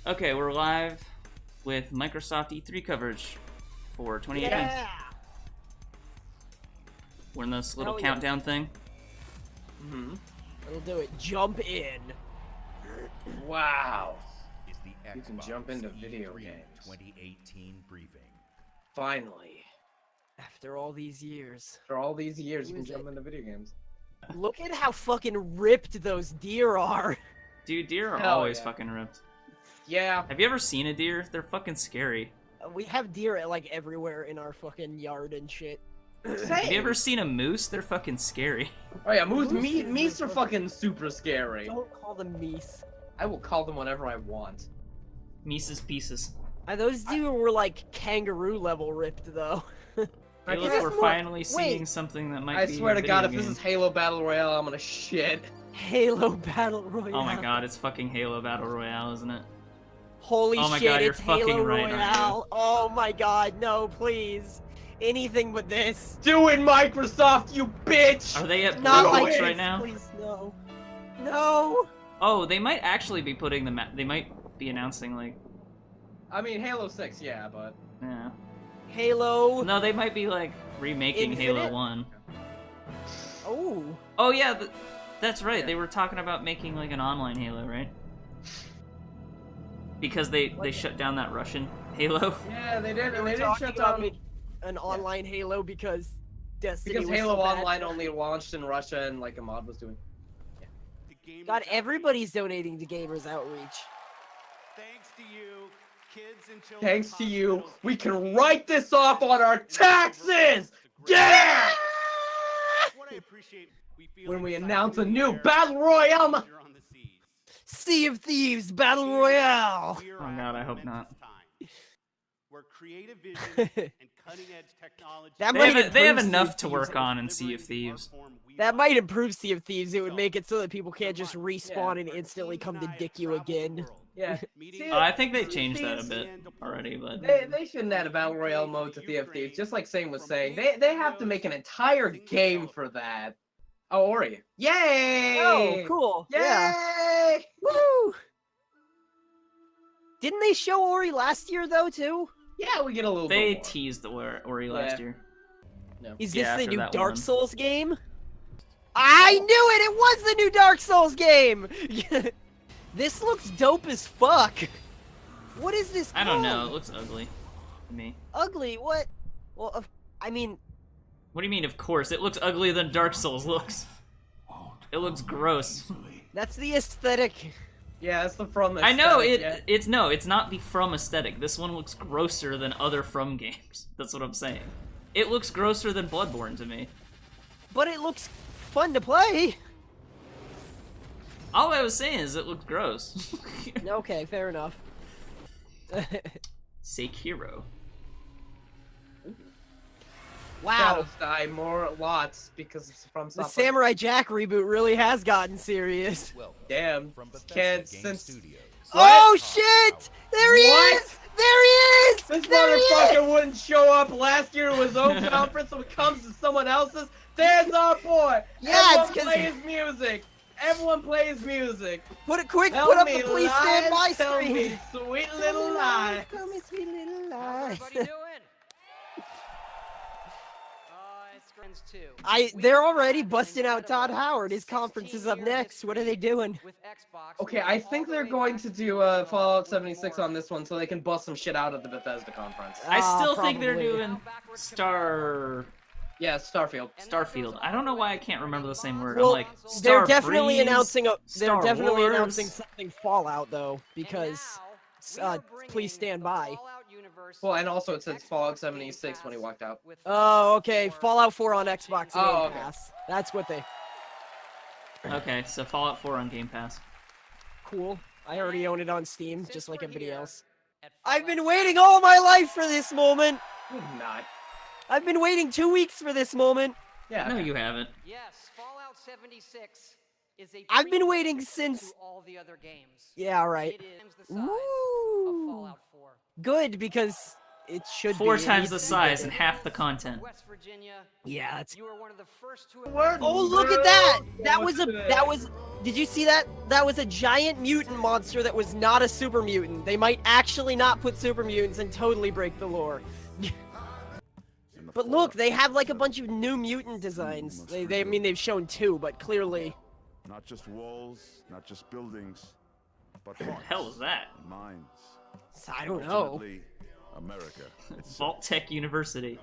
Okay, we're live with Microsoft E3 coverage for 2018. Yeah! We're in this little Hell yeah. countdown thing. Mm-hmm. It'll do it. Jump in. Wow. Is the You can Xbox jump into video E3 games. 2018 briefing. Finally. After all these years. For all these years, you Who can is jump it? into video games. Look at how fucking ripped those deer are. Dude, deer are Hell always yeah. fucking ripped. Yeah. Have you ever seen a deer? They're fucking scary. We have deer like everywhere in our fucking yard and shit. Have you ever seen a moose? They're fucking scary. Oh yeah, Mooses meese are are fucking super scary. Don't call them meese. I will call them whatever I want. Mises pieces. Those deer were like kangaroo level ripped though. Hey, look, Is we're this more- finally seeing wait. something that might I be swear a to God, if video this is game. Halo Battle Royale, I'm gonna shit. Halo Battle Royale. Oh my god, it's fucking Halo Battle Royale, isn't it? Holy Oh my shit, God, you're it's Halo fucking right, aren't you? Royale. Oh my god, no, please. Anything but this. Do it, Microsoft, you bitch! Are they at Not Blue like Oaks this, right now? Please, no. No! Oh, they might actually be putting the they might be announcing like, I mean, Halo 6, yeah, but... yeah. Halo. No, they might be like remaking Halo Infinite? 1. Oh. Oh yeah, that's right. Yeah. They were talking about making like an online Halo, right? Because they shut down that Russian Halo. Yeah, they did, They and were they didn't talking shut about down... making an online Halo because Destiny Because was Halo so bad. Online only launched in Russia and, like, a mod was doing... God, everybody's donating to Gamers Outreach. Thanks to you, kids and children. Thanks to you, we can write this off on our taxes! Yeah! What I appreciate, we feel When we excited announce a to new share Battle Royale... here on the seas. Sea of Thieves Battle Royale! We're Oh at God, a I hope momentous not. time, where creative vision and cutting-edge technology... That They might have improve enough Sea of to Thieves. work on in Sea of Thieves. That might improve Sea of Thieves. It would make it so that people can't just respawn and instantly come to dick you again. Yeah. I think they changed that a bit already, but They shouldn't add a Battle Royale mode to Sea of Thieves, just like Same was saying. They have to make an entire game for that. Oh, Ori. Yay! Oh, cool. Yeah. Yay! Woo! Didn't they show Ori last year, though, too? Yeah, we get a little they bit more. teased Ori last year. No. Is Yeah, this the after new that Dark one. Souls game? I knew it! It was the new Dark Souls game! This looks dope as fuck. What is this I don't know. It called? looks ugly to me. Ugly? What? Well, I mean, What do you mean? Of course, it looks uglier than Dark Souls looks. It looks gross. that's the aesthetic. Yeah, that's the From I know aesthetic, it's no, it's not the From aesthetic. This one looks grosser than other From games. That's what I'm saying. It looks grosser than Bloodborne to me. But it looks fun to play. All I was saying is it looks gross. Okay, fair enough. Sekiro. Wow. Shadows die more lots because it's from The something. Samurai Jack reboot really has gotten serious. Damn, From Bethesda kids, Game since Studios. Oh shit! There he What? is! There he is! this There he is! motherfucker wouldn't show up last year to his own conference, so it comes to someone else's. There's our boy. Yeah, it's Everyone 'cause- plays music. Everyone plays music. Put it quick, Tell put up me the please stand by lies, tell screen. me sweet little lies. Tell me sweet little How's lies. everybody doing? It's friends too. They're already busting out Todd Howard. His conference is up next. What are they doing? With Xbox, Okay, I think they're going to do Fallout 76 on this one so they can bust some shit out at the Bethesda conference. I still think they're probably. doing Yeah, Starfield. Starfield. I don't know why I can't remember the same word. Well, I'm like They're Star definitely Breeze, announcing a. They're Star definitely Wars. announcing something Fallout though, because please stand by. Well, and also it says Fallout 76 when he walked out. Oh, okay. Fallout 4 on Xbox Game Oh, okay. Pass. That's what they. Okay, so Fallout 4 on Game Pass. Cool. I already own it on Steam, just like everybody else. I've been waiting all my life for this moment. You're not. I've been waiting 2 weeks for this moment. Yeah. No, you haven't. Yes, Fallout 76 is a I've been prequel waiting since. to all the other games. Yeah, right. It is the size of Ooh. Fallout 4. Good, because It should be. 4 It times needs the to be size bigger. and half the content. West Virginia, Yeah, that's. you were one of the first to. Oh, look at that! That was. Did you see that? That was a giant mutant monster that was not a super mutant. They might actually not put super mutants and totally break the lore. But look, they have like a bunch of new mutant designs. I mean, they've shown 2, but clearly. Not just walls, not just buildings, but What the hearts hell is that? and minds. I don't know. Ultimately, America. Vault Tech University.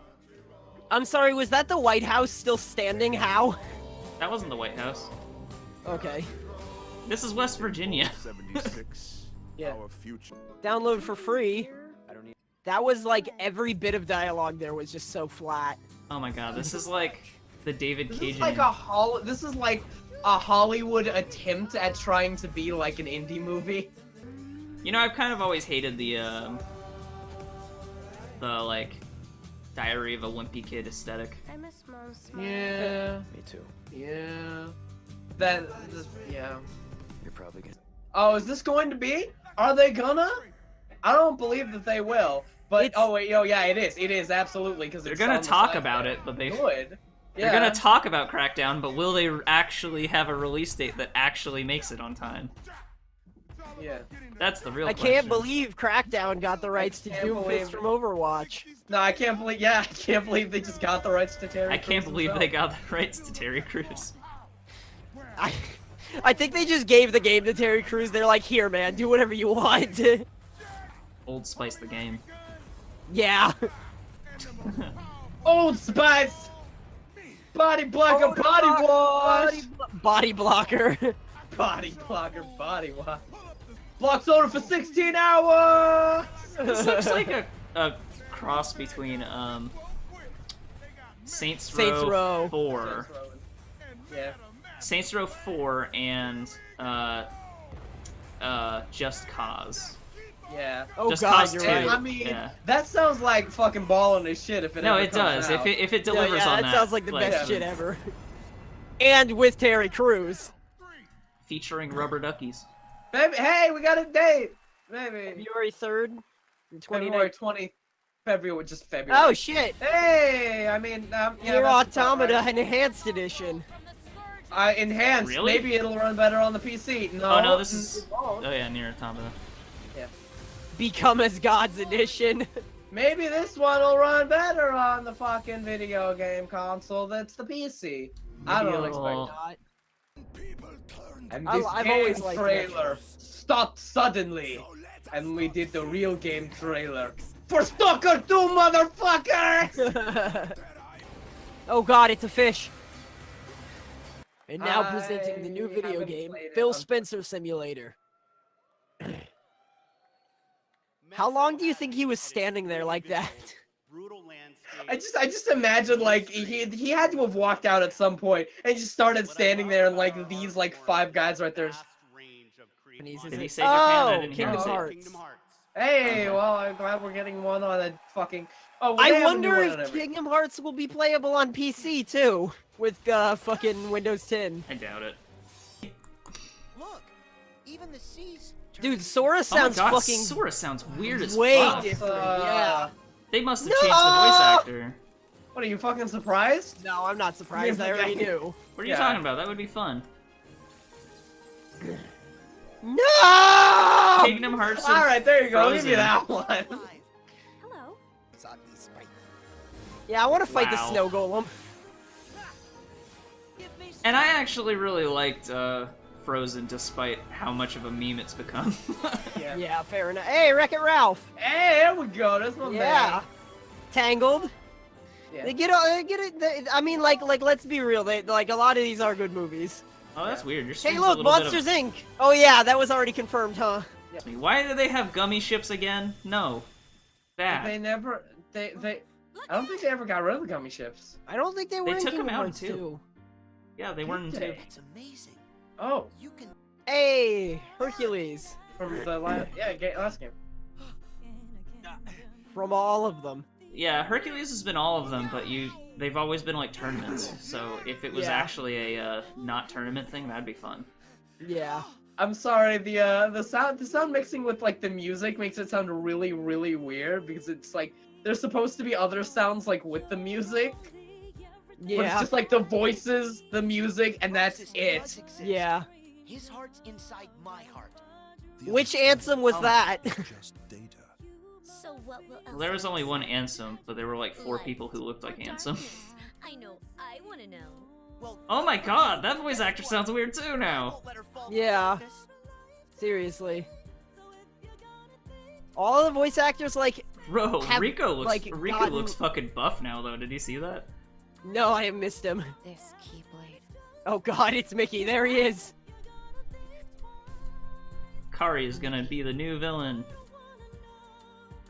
I'm sorry, was that the White House still standing? How? That wasn't the White House. Okay. This is West Virginia. 76. Yeah. Our future. Download for free. That was like every bit of dialogue there was just so flat. Oh my god, this is like the David This Cage. is like a Hollywood attempt at trying to be like an indie movie. You know, I've kind of always hated the like Diary of a Wimpy Kid aesthetic. I miss Mom's smile. Yeah. Me too. Yeah. Yeah. You're probably good. Oh, is this going to be? Are they gonna? I don't believe that they will. But It's- oh wait, yeah, it is. It is absolutely because They're gonna talk about it, but they Good. they're gonna talk about Crackdown, but will they actually have a release date that actually makes it on time? Yeah. That's the real I question. can't believe Crackdown got the rights to can't Doomfist believe- from Overwatch. No, I can't believe. Yeah, I can't believe they just got the rights to Terry. I can't Crews believe himself. they got the rights to Terry Crews. I think they just gave the game to Terry Crews. They're like, here, man, do whatever you want. Old Spice the game. Yeah. Old Spice. Body blocker, body wash. Body blocker. Body blocker, body wash. Blocks order for 16 hours. This looks like a cross between Saints Row 4. Yeah. Saints Row 4 and Just Cause. Yeah. Oh Just god, Cause you're 2. right. I mean, Yeah. that sounds like fucking balling as shit if it No, ever it comes does. out. If it Yeah, delivers yeah, on that that. sounds like the best yeah. shit ever. And with Terry Crews. Featuring rubber duckies. Baby, hey, we got a date. Baby. February 3rd, February 2019. February, just February. Oh shit! Hey, I mean, yeah, Nier that's about Automata right. Enhanced Edition. Enhanced. Really? Maybe it'll run better on the PC. No. Oh no, this is. it won't. Oh yeah, Nier Automata. Become as Gods Edition. Maybe this one will run better on the fucking video game console that's the PC. I Maybe don't it'll- expect. And I- this I've game always liked trailer stopped suddenly, and we did the real game trailer for Stalker 2, motherfuckers! Oh god, it's a fish. And now presenting the new I video haven't game, played it, Phil unfortunately. Spencer Simulator. How long do you think he was standing there like that? Brutal landscape. I just imagine like he had to have walked out at some point and just started standing there and like these like 5 guys right there. Vast range of creative And he's Did just he like, say Japan? I oh, didn't hear him Kingdom say it. Hearts. Kingdom Hearts. Hey, well, I'm glad we're getting one on a fucking. Oh, well, they I have a new wonder one on if every- Kingdom Hearts will be playable on PC too, with fucking Windows 10. I doubt it. Look, even the seas. Dude, Sora Oh my sounds god, fucking Sora sounds weird as way fuck. different. Yeah. They must have No! changed the voice actor. What are you fucking surprised? No, I'm not surprised. I already knew. What are you Yeah. talking about? That would be fun. No! Kingdom Hearts. All right, there you go. I'll give you Frozen. that one. Hello. Yeah, I want to fight the Wow. snow golem. And I actually really liked Frozen, despite how much of a meme it's become. Yeah, fair enough. Hey, Wreck-It Ralph. Hey, there we go. That's my Yeah. man. Tangled. Yeah. They get it. I mean, like, let's be real. They like a lot of these are good movies. Oh, that's weird. Your Hey, stream's a look, little bit Monsters Inc. Oh yeah, that was already confirmed, huh? of... Why do they have gummy ships again? No. Bad. They never. They. I don't think they ever got rid of the gummy ships. I don't think they were in took 'em Kingdom out in Hearts 2. 2. Yeah, they weren't in Did two. they? It's amazing. Oh, You can. Hey, Hercules. from the last. Last game. From all of them. Yeah, Hercules has been all of them, but they've always been like tournaments. So if it was Yeah. actually a not tournament thing, that'd be fun. Yeah. I'm sorry. The sound mixing with like the music makes it sound really really weird because it's like there's supposed to be other sounds like with the music. But it's Yeah. just like the voices, the music, and that's His it. does exist. Yeah. His heart's inside my heart. Which Ansem was that? Just data. So what will Well, there was only one Ansem, but there were like 4 people who looked like Ansem. I know. I want to know. Well, Oh my god, that voice actor sounds weird too I now. won't let her fall Yeah. for this. Seriously. All the voice actors, like, Bro, have, Rico like, looks gotten- fucking buff now though. Did you see that? no, I have missed him. This Keyblade. Oh god, it's Mickey. There he is. Kari is gonna be the new villain.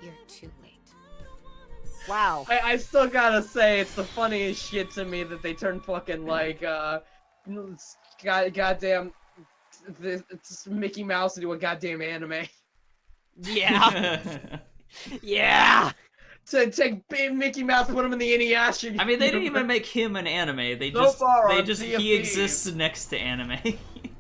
You're too late. Wow. I still gotta say, it's the funniest shit to me that they turn fucking like, goddamn, it's Mickey Mouse into a goddamn anime. Yeah. Yeah. To take Mickey Mouse, put him in the Inuyasha. I mean, they didn't even make him an anime. They So just far they on just Sea of he Thieves. exists next to anime.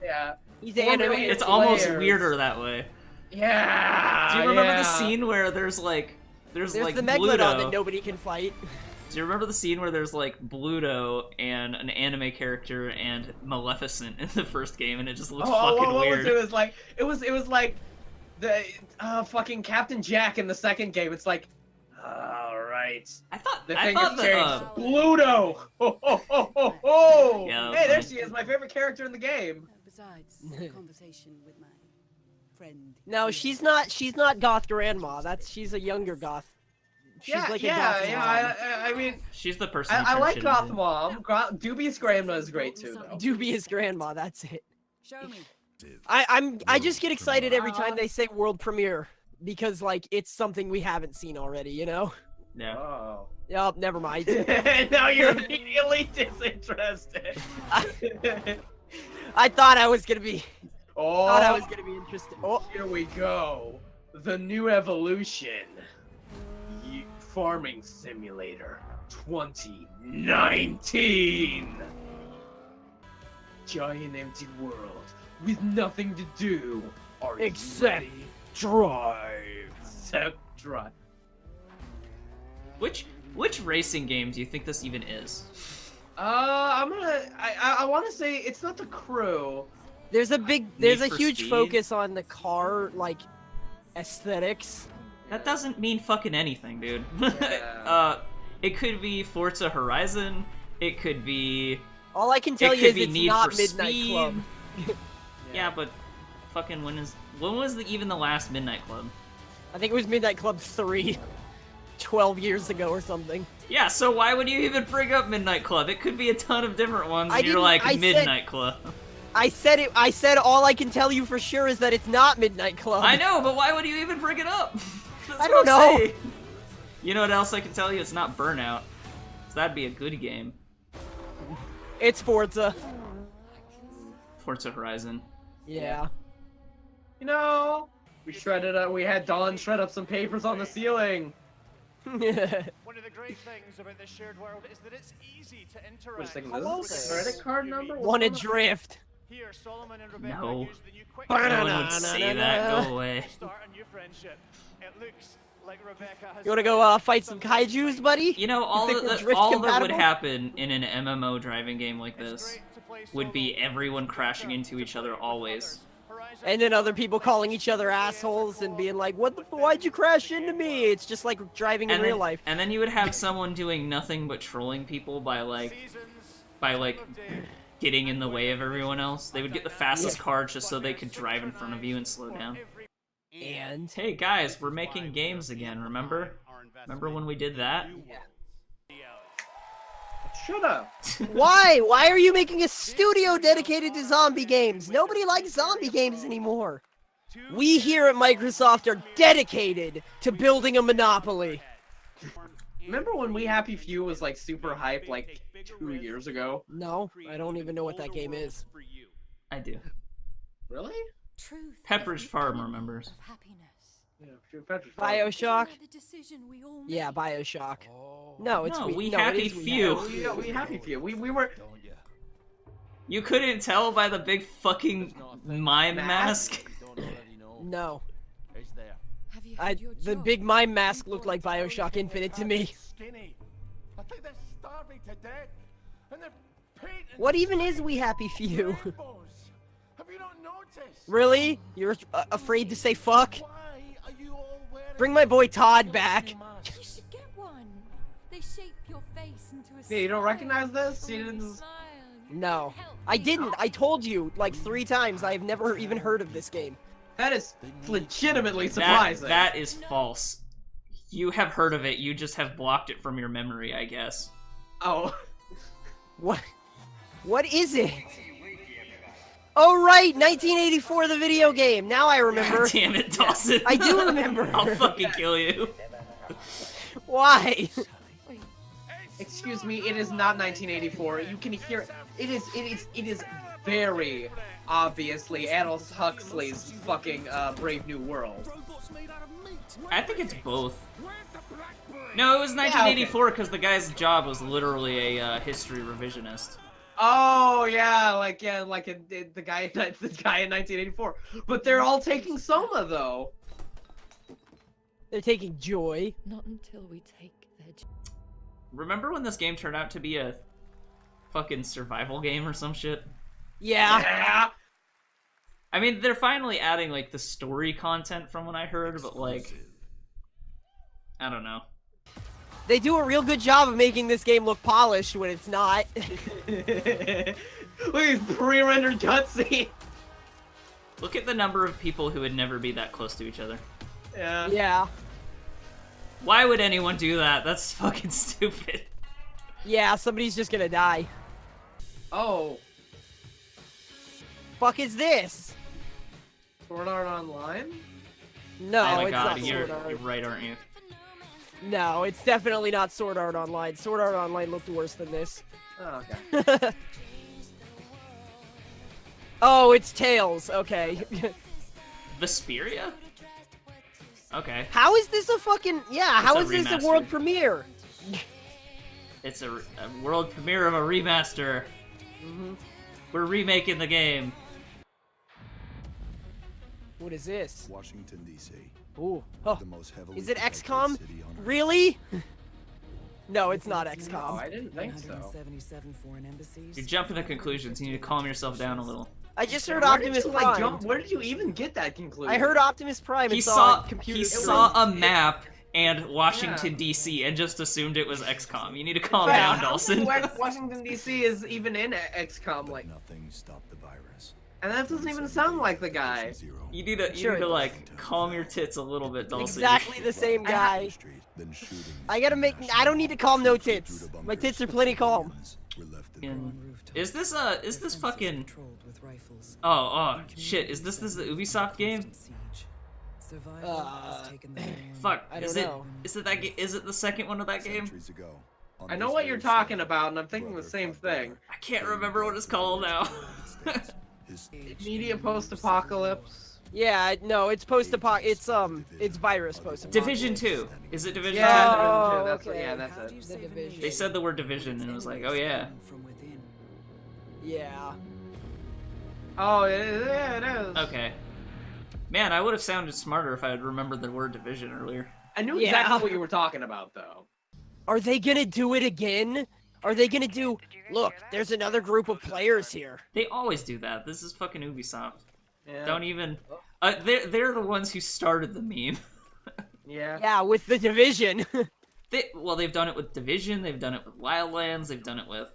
Yeah. He's Well, animated. It's almost Layers. weirder that way. Yeah. Do you remember yeah. the scene where there's like There's like the Megalodon Bluto? that nobody can fight. Do you remember the scene where there's like Bluto and an anime character and Maleficent in the first game, and it just looks fucking what weird? was it? It was like it was like the fucking Captain Jack in the second game. It's like, all right, I thought the I thing thought has that changed. Pluto. Ho ho ho ho ho! Yeah, Hey, there funny. she is, my favorite character in the game. Besides, conversation with my friend. No, she's not goth grandma. She's a younger goth. She's Yeah, like a yeah, goth yeah. mom. I mean, she's the person. who I turned like shit Goth into. Mom. Dubious Grandma is great too, though. Dubious grandma. That's it. Show me. I just get excited every time they say world premiere because like it's something we haven't seen already. You know. Yeah. Oh. Yup. Never mind. Now you're immediately disinterested. I thought I was gonna be. Oh, Thought I was gonna be interested. Oh. here we go. The new evolution. Farming Simulator 2019. Giant empty world with nothing to do. Are Except you ready? drive. Except drive. Which racing game do you think this even is? I want to say it's not the Crew. There's a Need huge for Speed? focus on the car like aesthetics. That doesn't mean fucking anything, dude. Yeah. It could be Forza Horizon. It could be. All I can tell It you could is be it's Need not for Midnight Speed. Club. Yeah, but fucking when was even the last Midnight Club? I think it was Midnight Club 3, 12 years ago or something. Yeah, so why would you even bring up Midnight Club? It could be a ton of different ones, I and you're didn't- like, I said- Midnight Club. I said all I can tell you for sure is that it's not Midnight Club. I know, but why would you even bring it up? That's I what don't I'm know. saying. You know what else I can tell you? It's not Burnout. So that'd be a good game. It's Forza. Forza Horizon. Yeah. You know, we shredded up. We had Dawn shred up some papers on the ceiling. One of the great things about this shared world is that it's easy to interact. Wait a second, Hello this is there. a credit card number? What's Wanna going on? drift. Here, Solomon and Rebecca No. use the new quick No one would say that. Go away. start a new friendship. It looks like Rebecca has You wanna go fight some kaijus, buddy? You know, all think that we're drift all that would compatible? happen in an MMO driving game like It's this great to play would be solo, everyone crashing into each other always. Horizon And then other people calling each other assholes and being like, why'd you crash into me? It's just like driving in And real then, life. and then you would have someone doing nothing but trolling people by getting in the way of everyone else. They would get the fastest car just so they could drive in front of you and slow down. And Hey guys, we're making games again, remember? Remember when we did that? Shoulda. why? Why are you making a studio dedicated to zombie games? Nobody likes zombie games anymore. We here at Microsoft are dedicated to building a monopoly. Remember when We Happy Few was like super hype like 2 years ago? No, I don't even know what that game is. I do. Really? Truth. Pepperidge Farm remembers. Happiness. Yeah, Patrick. Bioshock? The decision we all Yeah, made. Bioshock. No, it's No, We We no, it Happy is We Few. Happy. We Happy Few. We were. You couldn't tell by the big fucking mime Mask? mask? No. Have you had your The job? big mime mask looked like Bioshock Infinite to me. Skinny. I think they're starving to death. And they're painting What even is We Happy Few? rainbows. Have you not noticed? Really? You're afraid to say fuck? Why are you all wearing Bring my boy Todd back. You should get one. They shape your face into a Yeah, you don't smile. recognize this? You Only didn't... smile. You No, help I me didn't. out. I told you like 3 times. I've never even heard of this game. That is legitimately surprising. That is false. You have heard of it, you just have blocked it from your memory, I guess. Oh. What? What is it? Oh right, 1984, the video game. Now I remember. God damn it, Dawson. I do remember. I'll fucking kill you. Why? Excuse me, it is not 1984. You can hear it is very obviously Aldous Huxley's fucking Brave New World. I think it's both. No, it was 1984 because the guy's job was literally a history revisionist. Oh yeah, like the guy in 1984. But they're all taking Soma though. They're taking joy. Not until we take their job. Remember when this game turned out to be a fucking survival game or some shit? Yeah. Yeah. I mean, they're finally adding, like, the story content from what I heard, but, like, I don't know. They do a real good job of making this game look polished when it's not. Look at these pre-rendered cutscene. Look at the number of people who would never be that close to each other. Yeah. Yeah. Why would anyone do that? That's fucking stupid. Yeah, somebody's just gonna die. Oh. Fuck is this? Sword Art Online? No, Oh my it's god, not you're Sword Art. right, aren't you? No, it's definitely not Sword Art Online. Sword Art Online looked worse than this. Oh, okay. Oh, it's Tails. Okay. Vesperia? Okay. How is this a fucking... Yeah, how a is this a remaster. world premiere? It's a world premiere of a remaster. We're remaking the game. What is this? Washington, D.C. Ooh. Oh. The most heavily Is it protected XCOM? city on Earth. Really? No, it's not Oh, XCOM. I didn't think so. 177 foreign embassies. You're jumping to conclusions. You need to calm yourself down a little. I just heard Where did Optimus you, Prime. where did you even get that conclusion? I heard Optimus Prime He and saw computer. he saw a map and Washington D.C. and just assumed it was XCOM. You need to calm down, Dawson. Washington D.C. is even in XCOM, like, Nothing stopped the virus. and that doesn't even sound like the guy. Zero. You need to like calm your tits a little bit, Dawson. Exactly the same guy. Street, then shootings I gotta make. I don't need to calm no tits. My tits are plenty calm. were left in In- Is this fucking? Controlled with rifles. Oh shit! Is this the Ubisoft game? Survival has taken the form. Fuck. I Is don't it? know. Is it that? Is it the second one of that game? centuries ago. On I know this what you're very talking same about, and I'm thinking the brother same fought thing. brother. I can't remember what it's called now. His Media post-apocalypse. Yeah, no, it's post-apoc. It's virus post-apoc. Division 2. Is it Division 2? Yeah, Oh, that's what, okay. yeah, that's How do you it. save a Division. They said the word division, and it was like, oh yeah. from within? Yeah. Oh, yeah, it is. Okay. Man, I would have sounded smarter if I had remembered the word division earlier. I knew Yeah. exactly what you were talking about, though. Are they gonna do it again? Are they gonna do? Look, there's another group of players here. They always do that. This is fucking Ubisoft. Yeah. Don't even. They're the ones who started the meme. Yeah. Yeah, with the Division. They've done it with Division. They've done it with Wildlands. They've done it with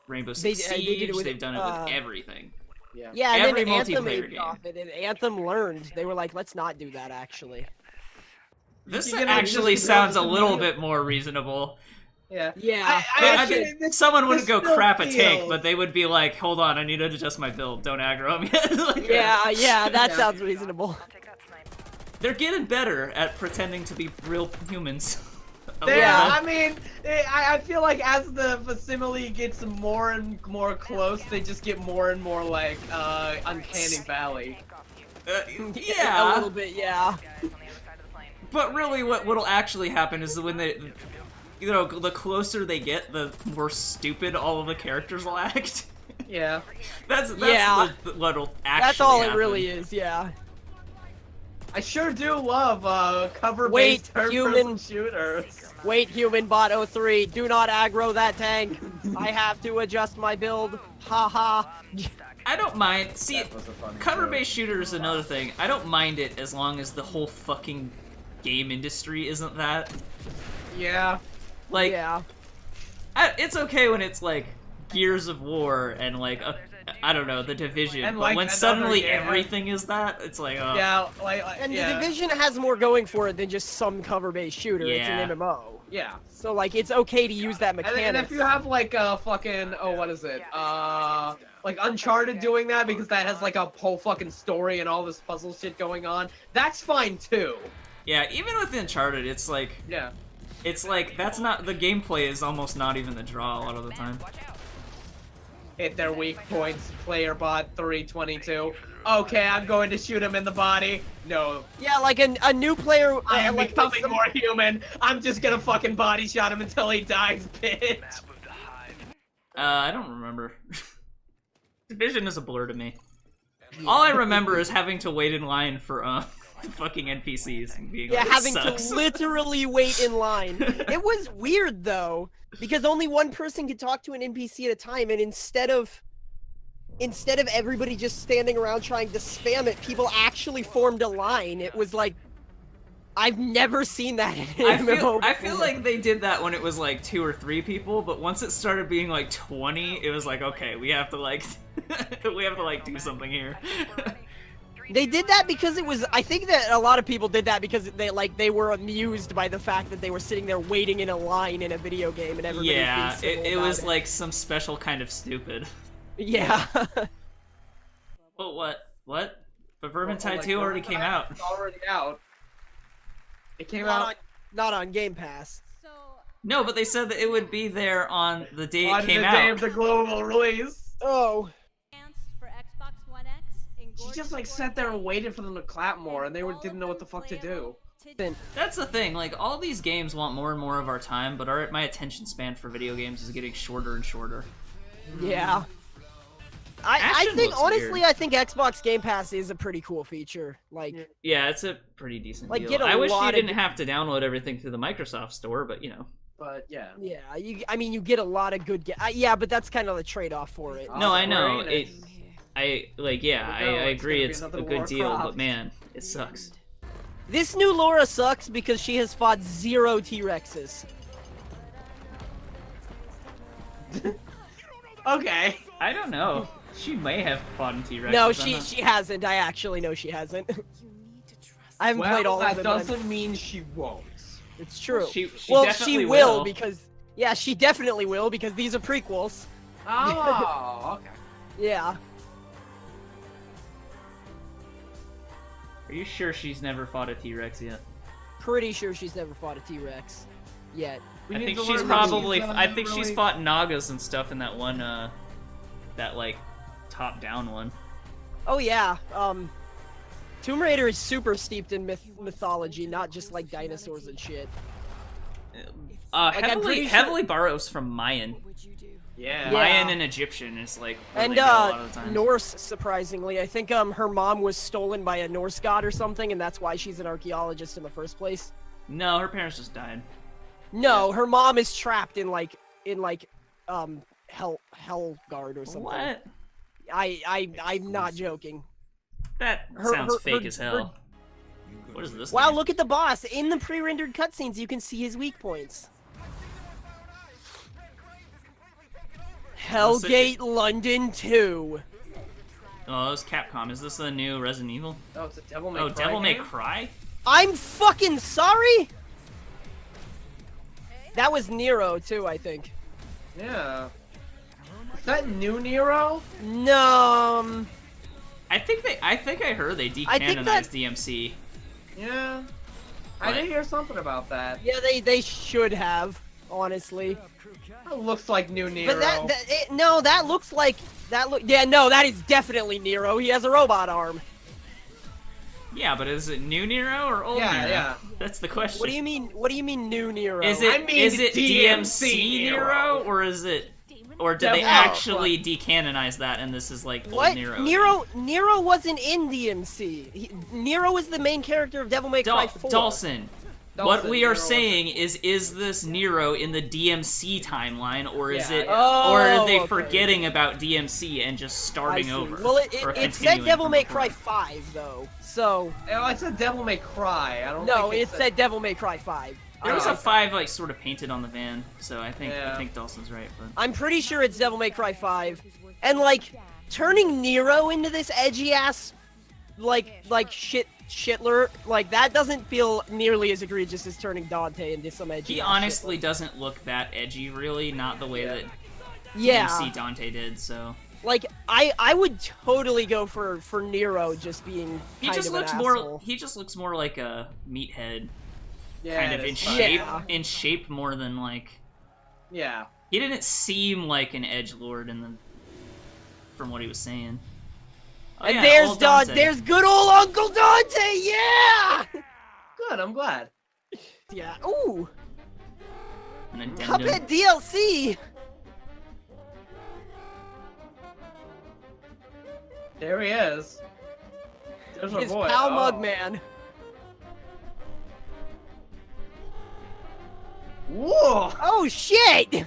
Rainbow They Six did Siege. it with, They've done it with everything. Yeah. Yeah, and Every then Anthem multiplayer made game. off it, and Anthem learned. They were like, let's not do that, actually. This You're gonna actually just sounds a build little some- bit more reasonable. Yeah. Yeah. Someone wouldn't go still crap a tank, feels- but they would be like, "Hold on, I need to adjust my build. Don't aggro him yet." Like, Yeah, that Yeah. sounds reasonable. they're getting better at pretending to be real humans. A little Yeah. bit. I mean, I feel like as the facsimile gets more and more close, they just get more and more like Uncanny Valley. A Yeah, little bit, yeah. but really, what'll actually happen is when they, the closer they get, the more stupid all of the characters will act. Yeah. That's Yeah. what'll actually. That's all happen. it really is, yeah. I sure do love cover-based Wait, third-person human. shooters. Wait, human bot 03, do not aggro that tank. I have to adjust my build. Haha. I don't mind. See, That was a funny cover-based shooter is another thing. I don't mind it as long as the whole fucking game industry isn't that. Yeah. Like, Yeah. it's okay when it's like Gears of War and like I don't know, The Division, And, but like, when another suddenly game. everything is that, it's like, oh. Yeah, like And yeah. the Division has more going for it than just some cover-based shooter. It's Yeah. an MMO. Yeah. So, like, it's okay to use that mechanic. And if you have like a fucking what is it? Like Uncharted doing that because that has like a whole fucking story and all this puzzle shit going on, that's fine too. Yeah, even with Uncharted, it's like that's not the gameplay is almost not even the draw a lot of the time. Hit their weak points, player bot 322. Okay, I'm going to shoot him in the body. No. Yeah, like a new player. I am like becoming some- more human. I'm just gonna fucking body shot him until he dies, bitch. I don't remember. Division is a blur to me. All I remember is having to wait in line for fucking NPCs and being Yeah, like, having this sucks. to literally wait in line. It was weird though, because only one person could talk to an NPC at a time, and instead of everybody just standing around trying to spam it, people actually formed a line. It was like, I've never seen that in an MMO I feel before. like they did that when it was like 2 or 3 people, but once it started being like 20, it was like, okay, we have to like do something here. They did that because it was. I think that a lot of people did that because they were amused by the fact that they were sitting there waiting in a line in a video game and everybody. Yeah, was being civil it about was like some special kind of stupid. Yeah. But what? But Vermintide Like, 2 already came out. It's already out. It came not out on, not on Game Pass. No, but they said that it would be there on the day on it came the out. day of the global release. Oh. For Xbox One X in She just like sat there and waited for them to clap more, and they didn't know what the fuck to do. That's the thing, like, all these games want more and more of our time, but my attention span for video games is getting shorter and shorter. Yeah. I Action think, looks honestly, weird. I think Xbox Game Pass is a pretty cool feature. Like, Yeah, it's a pretty decent Like, deal. get a I wish you lot of didn't have to download everything through the Microsoft Store, but you know. But yeah. yeah, I mean, you get a lot of good. Yeah, but that's kind of the trade-off for it. No, I know. Square Enix. I It's agree gonna be it's a another good Lara deal, Croft. but man, it sucks. This new Laura sucks because she has fought 0 T-Rexes. Okay. I don't know. She may have fought T-Rex. No, she hasn't. I actually know she hasn't. I haven't played all of that them. doesn't mean she won't. It's true. She well, definitely she will because yeah, she definitely will because these are prequels. Oh, okay. Yeah. Are you sure she's never fought a T-Rex yet? Pretty sure she's never fought a T-Rex yet. We I need think to she's learn probably. that I think she's really- fought Nagas and stuff in that one, that like top-down one. Oh yeah. Tomb Raider is super steeped in mythology, not just like dinosaurs and shit. I'm Heavily, pretty sure- heavily borrows from Mayan. Yeah. Mayan and Egyptian is like where And they go a lot of the time. Norse, surprisingly. I think her mom was stolen by a Norse god or something, and that's why she's an archaeologist in the first place. No, her parents just died. No, her mom is trapped in Helgard or something. What? I'm not joking. That sounds fake as hell. What is this? Wow, thing? look at the boss. In the pre-rendered cutscenes, you can see his weak points. Hellgate London 2. Oh, it's Capcom. Is this the new Resident Evil? Oh, it's a Devil May Oh, Cry Devil May game? Cry? I'm fucking sorry? That was Nero, too, I think. Yeah. Is that new Nero? No. I think I heard they I think decanonized that- DMC. Yeah. I What? did hear something about that. Yeah, they should have, honestly. It looks like new Nero. But that looks like yeah, no, that is definitely Nero. He has a robot arm. Yeah, but is it new Nero or old Yeah, Nero? yeah. That's the question. What do you mean new Nero? Is it I mean DMC DMC Nero Nero. or is it or did they Devil May actually decanonize that and this is like old What? Nero? Nero wasn't in DMC. Nero is the main character of Devil May Cry 4. Dawson. What we are Nero saying is this Nero in the DMC timeline, or is it, Oh, or are they okay. forgetting about DMC and just I starting see. over? Well, or it said continuing Devil from May before? Cry 5 though, so Oh, it said Devil May Cry. I don't no, think it said Devil May Cry 5. There was a okay. 5 like sort of painted on the van, so I Yeah. think Dawson's right. But I'm pretty sure it's Devil May Cry 5, and like turning Nero into this edgy ass, like shitler, like that doesn't feel nearly as egregious as turning Dante into some edgy. he ass honestly shitler. doesn't look that edgy, really. Not the way that Yeah. DMC Dante did. So Like I would totally go for Nero just being he kind just of an looks asshole. more. He just looks more like a meathead, Yeah, kind it of in is. shape. Yeah. In shape more than like. Yeah. He didn't seem like an edgelord in the, from what he was saying. Oh, And yeah, there's old Dante. there's good old Uncle Dante, yeah! Good, I'm glad. Yeah, ooh, An addendum. Cuphead DLC! There he is. There's our His boy. pal Oh. Mugman. Whoa! Oh shit!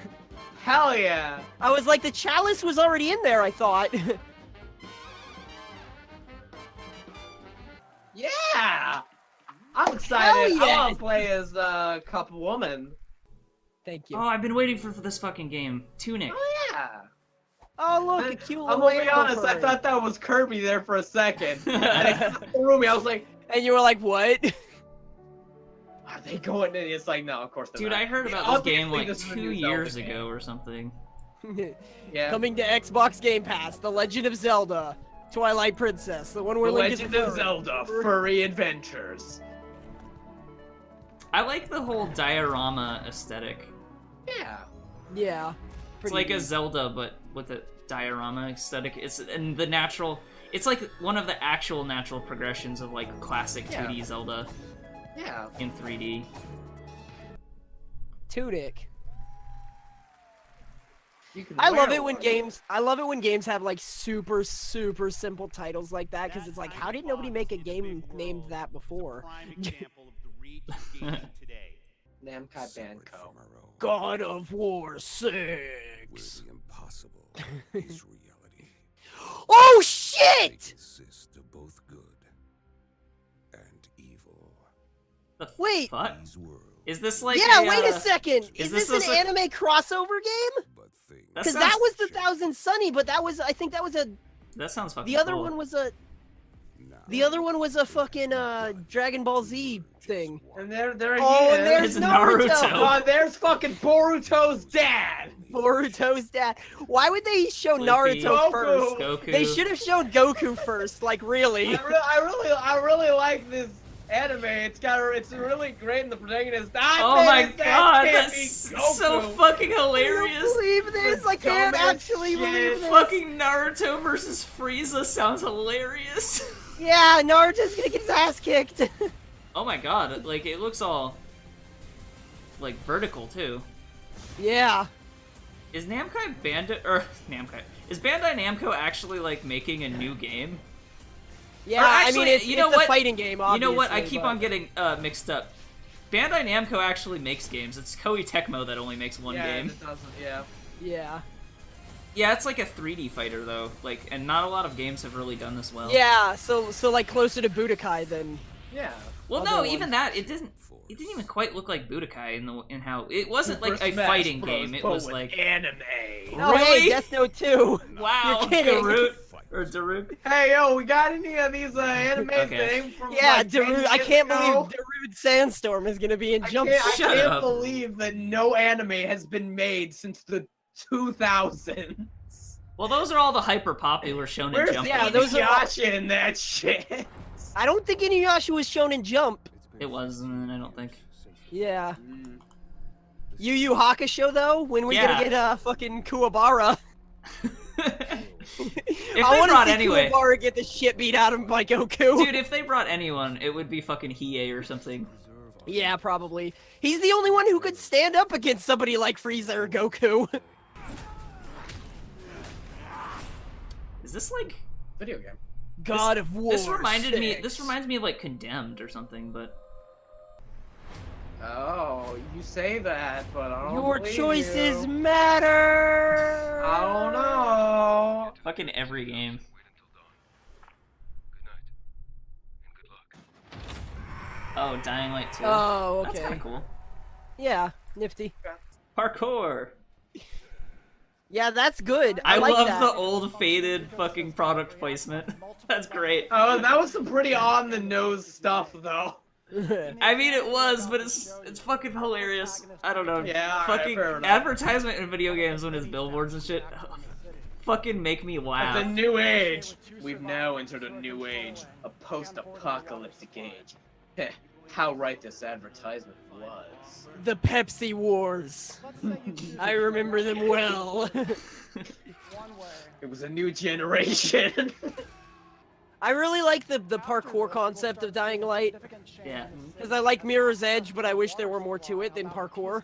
Hell yeah! I was like, the chalice was already in there, I thought. Yeah! I'm excited. Hell yeah! I want to play as Cup Woman. Thank you. Oh, I've been waiting for this fucking game. Tunic. Oh yeah! Oh look, a cute I'm little gonna be animal honest, I furry. thought that was Kirby there for a second. And it threw me. I was like, And you were like, what? are they going in? It's like, no, of course they're Dude, not. I heard about Obviously, this game like this is a 2 new years Zelda ago game. or something. Yeah. Coming to Xbox Game Pass, The Legend of Zelda, Twilight Princess, the one where The Link Legend is of furry. Zelda: Furry Adventures. I like the whole diorama aesthetic. Yeah. Yeah. It's pretty like a neat. Zelda, but with a diorama aesthetic. It's and the natural. It's like one of the actual natural progressions of like classic Yeah. 2D Zelda Yeah. in 3D. Tunic. You can I love wear it when one. games have like super simple titles like that because it's like, how did nobody make a game named that before? Prime example of the reach of gaming today. Namco Bandco. God of War 6. The impossible is reality. Oh shit! Consist of both good and evil. The Wait. fuck? These worlds, Is this like Yeah, a, wait a second. is Is this this an like- anime crossover game? but things That Because sounds- that was the Thousand Sunny, but I think that was a. That sounds fucking The other cool. one was a. now The other one was a fucking Dragon Ball Z thing. And there Oh, he and is. there's It's Naruto. Naruto. Oh, there's fucking Boruto's dad. Boruto's dad. Why would they show Luffy. Naruto Goku. first? Goku. They should have shown Goku first. Like really. I really like this anime. It's really great, and the protagonist. Oh my god, can't that's be so Goku. fucking I don't hilarious. believe this. I can't Dumbass actually shit. believe this. Fucking Naruto versus Frieza sounds hilarious. Yeah, Naruto's gonna get his ass kicked. Oh my god, like it looks all like vertical too. Yeah. Is Namco Is Bandai Namco actually like making a new game? Yeah, Or I actually, mean, it's, you know it's what? a fighting game, You know what? I obviously, keep but- on getting mixed up. Bandai Namco actually makes games. It's Koei Tecmo that only makes one game. It doesn't, yeah. Yeah. Yeah, it's like a 3D fighter though. Like, and not a lot of games have really done this well. Yeah, so like closer to Budokai than. Yeah. Well, other no, ones. even that it didn't. It didn't even quite look like Budokai in how it wasn't like Super a Smash fighting Bros. game. It but was with like anime. Oh, hey, Really? Death Note 2. wow, You're kidding. Darut or Darut. Hey, yo, we got any of these animes Okay. that ain't from Yeah, like 10 Darude. I years can't ago? believe Darude Sandstorm is gonna be in I Jump. can't, I Shut can't up. believe that no anime has been made since the 2000s. Well, those are all the hyper popular Shonen Where's Jump. yeah, games. those are- Inuyasha in that shit? I don't think Inuyasha was shown in Jump. It wasn't. I don't think. Yeah. Yu Yu Hakusho though, when we Yeah. gonna get fucking Kuwabara? If I they want to brought see anyway, Kuwabara get the shit beat out of him by Goku. dude, if they brought anyone, it would be fucking Hiei or something. Yeah, probably. He's the only one who could stand up against somebody like Frieza or Goku. this like Video game. God of War. This reminded me. 6. This reminds me of like Condemned or something, but. Oh, you say that, but I don't Your believe choices you. matter. I don't know. Fucking every game. Oh, Dying Light 2. Oh, That's okay. kind of cool. Yeah, nifty. Parkour. Yeah, that's good. I like love that. the old faded fucking product placement. That's great. Oh, that was some pretty on the nose stuff, though. I mean, it was, but it's fucking hilarious. I don't know. Yeah, alright, fucking fair enough. advertisement in video games when it's billboards and shit. Fucking make me laugh. The new age. We've now entered a new age, a post-apocalyptic age. Heh, how right this advertisement was. The Pepsi Wars. I remember them well. It was a new generation. I really like the parkour concept of Dying Light. Yeah. Because I like Mirror's Edge, but I wish there were more to it than parkour.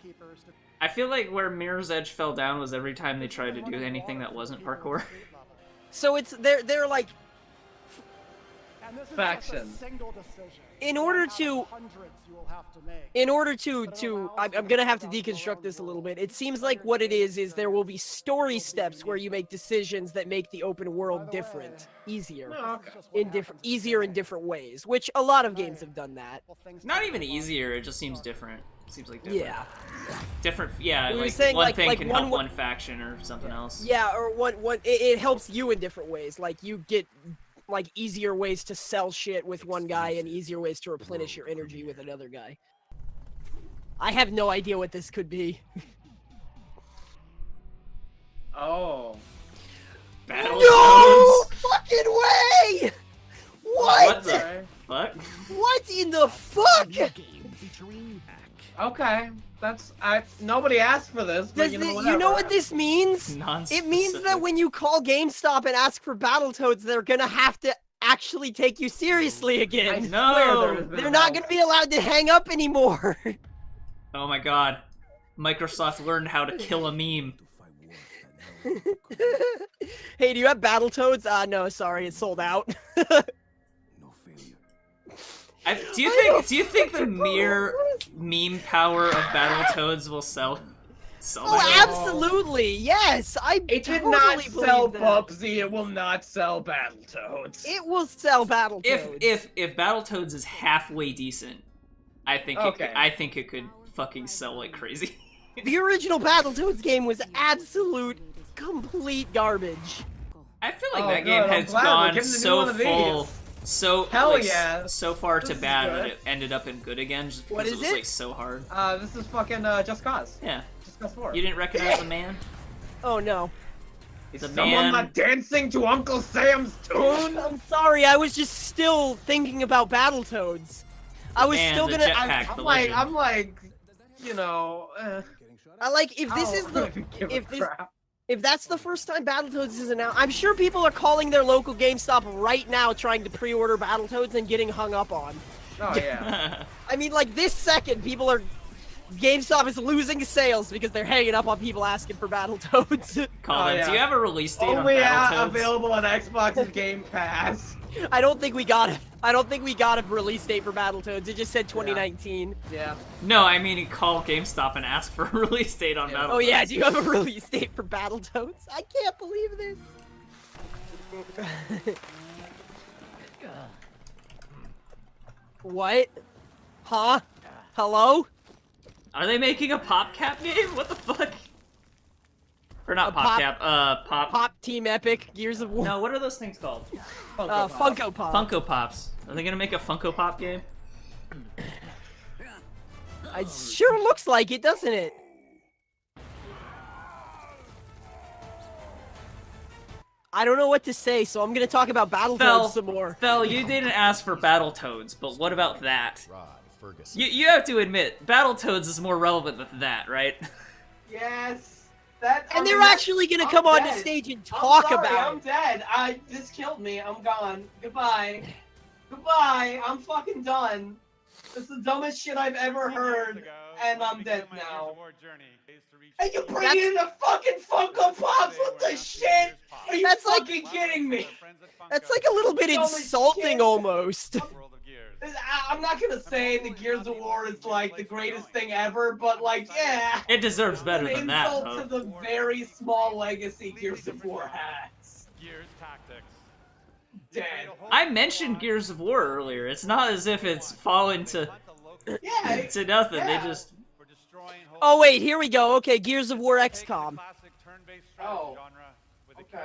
I feel like where Mirror's Edge fell down was every time they tried to do anything that wasn't parkour. So it's they're like Factions. in order to I'm gonna have to deconstruct this a little bit. It seems like what it is there will be story steps where you make decisions that make the open world easier in different ways, which a lot of games have done that. Not even easier, it just seems different. It seems like different. Yeah. Different, yeah, We were like saying, one like- thing like can one help wa- one faction or something else. Yeah, or it helps you in different ways. Like you get like easier ways to sell shit with one guy and easier ways to replenish your energy with another guy. I have no idea what this could be. Oh. Battletoads. No fucking way! What the fuck? What in the fuck? Okay. Nobody asked for this, but Does you know, you whatever. know what this means? Non-specific. It means that when you call GameStop and ask for Battletoads, they're gonna have to actually take you seriously I again. No. swear there's been They're a not help. gonna be allowed to hang up anymore. Oh my god. Microsoft learned how to kill a meme. Hey, do you have Battletoads? No, sorry, it's sold out. Do you think the mere meme power of Battletoads will sell Oh, that? absolutely, yes. It did totally not believe sell that. Bubsy, it will not sell Battletoads. It will sell Battletoads. If Battletoads is halfway decent, I think Okay. I think it could fucking sell like crazy. The original Battletoads game was absolute, complete garbage. I feel like Oh, that game good. I'm has glad we're gone getting to do so one of these. full, so Hell like, yeah. so far to This is bad that good. it ended up in good again. Just What because is it was it? like so hard. This is fucking Just Cause. Yeah, Just Cause 4. you didn't recognize the man. Oh no. Is the someone man- not dancing to Uncle Sam's tune? I'm sorry, I was just still thinking about Battletoads. I was Man, still the gonna. jetpack, the legend. I'm like, you know, I like if this is the if that's the first time Battletoads is announced. I'm sure people are calling their local GameStop right now trying to pre-order Battletoads and getting hung up on. Oh yeah. I mean, like this second, people are. GameStop is losing sales because they're hanging up on people asking for Battletoads. Colin, yeah. do you have a release date on Only Battletoads? available on Xbox and Game Pass. I don't think we got it. I don't think we got a release date for Battletoads. It just said 2019. Yeah. No, I mean call GameStop and ask for a release date on Battletoads. Oh yeah, do you have a release date for Battletoads? I can't believe this. What? Huh? Hello? Are they making a PopCap game? What the fuck? Or not A pop- PopCap, Pop... Pop Team Epic, Gears of War. No, what are those things called? Funko Pop. Funko Pops. Are they gonna make a Funko Pop game? It sure looks like it, doesn't it? I don't know what to say, so I'm gonna talk about Battletoads some more. Fel, you didn't ask for Battletoads, but what about that? You have to admit, Battletoads is more relevant than that, right? Yes. And they're actually gonna come on the stage and talk about I'm it. dead. This killed me. I'm gone. Goodbye. Goodbye. I'm fucking done. This is the dumbest shit I've ever heard, and I'm dead now. And you bring in the fucking Funko Pops? What the shit? Are you fucking kidding me? That's like a little bit insulting almost. I'm not gonna say the Gears of War is like the greatest thing ever, but like, yeah. It deserves better than that, Insult though. to the very small legacy Gears of War has. Dead. I mentioned Gears of War earlier. It's not as if it's fallen to Yeah. to nothing. Yeah. They just Oh wait, here we go. Okay, Gears of War XCOM. Oh. Okay.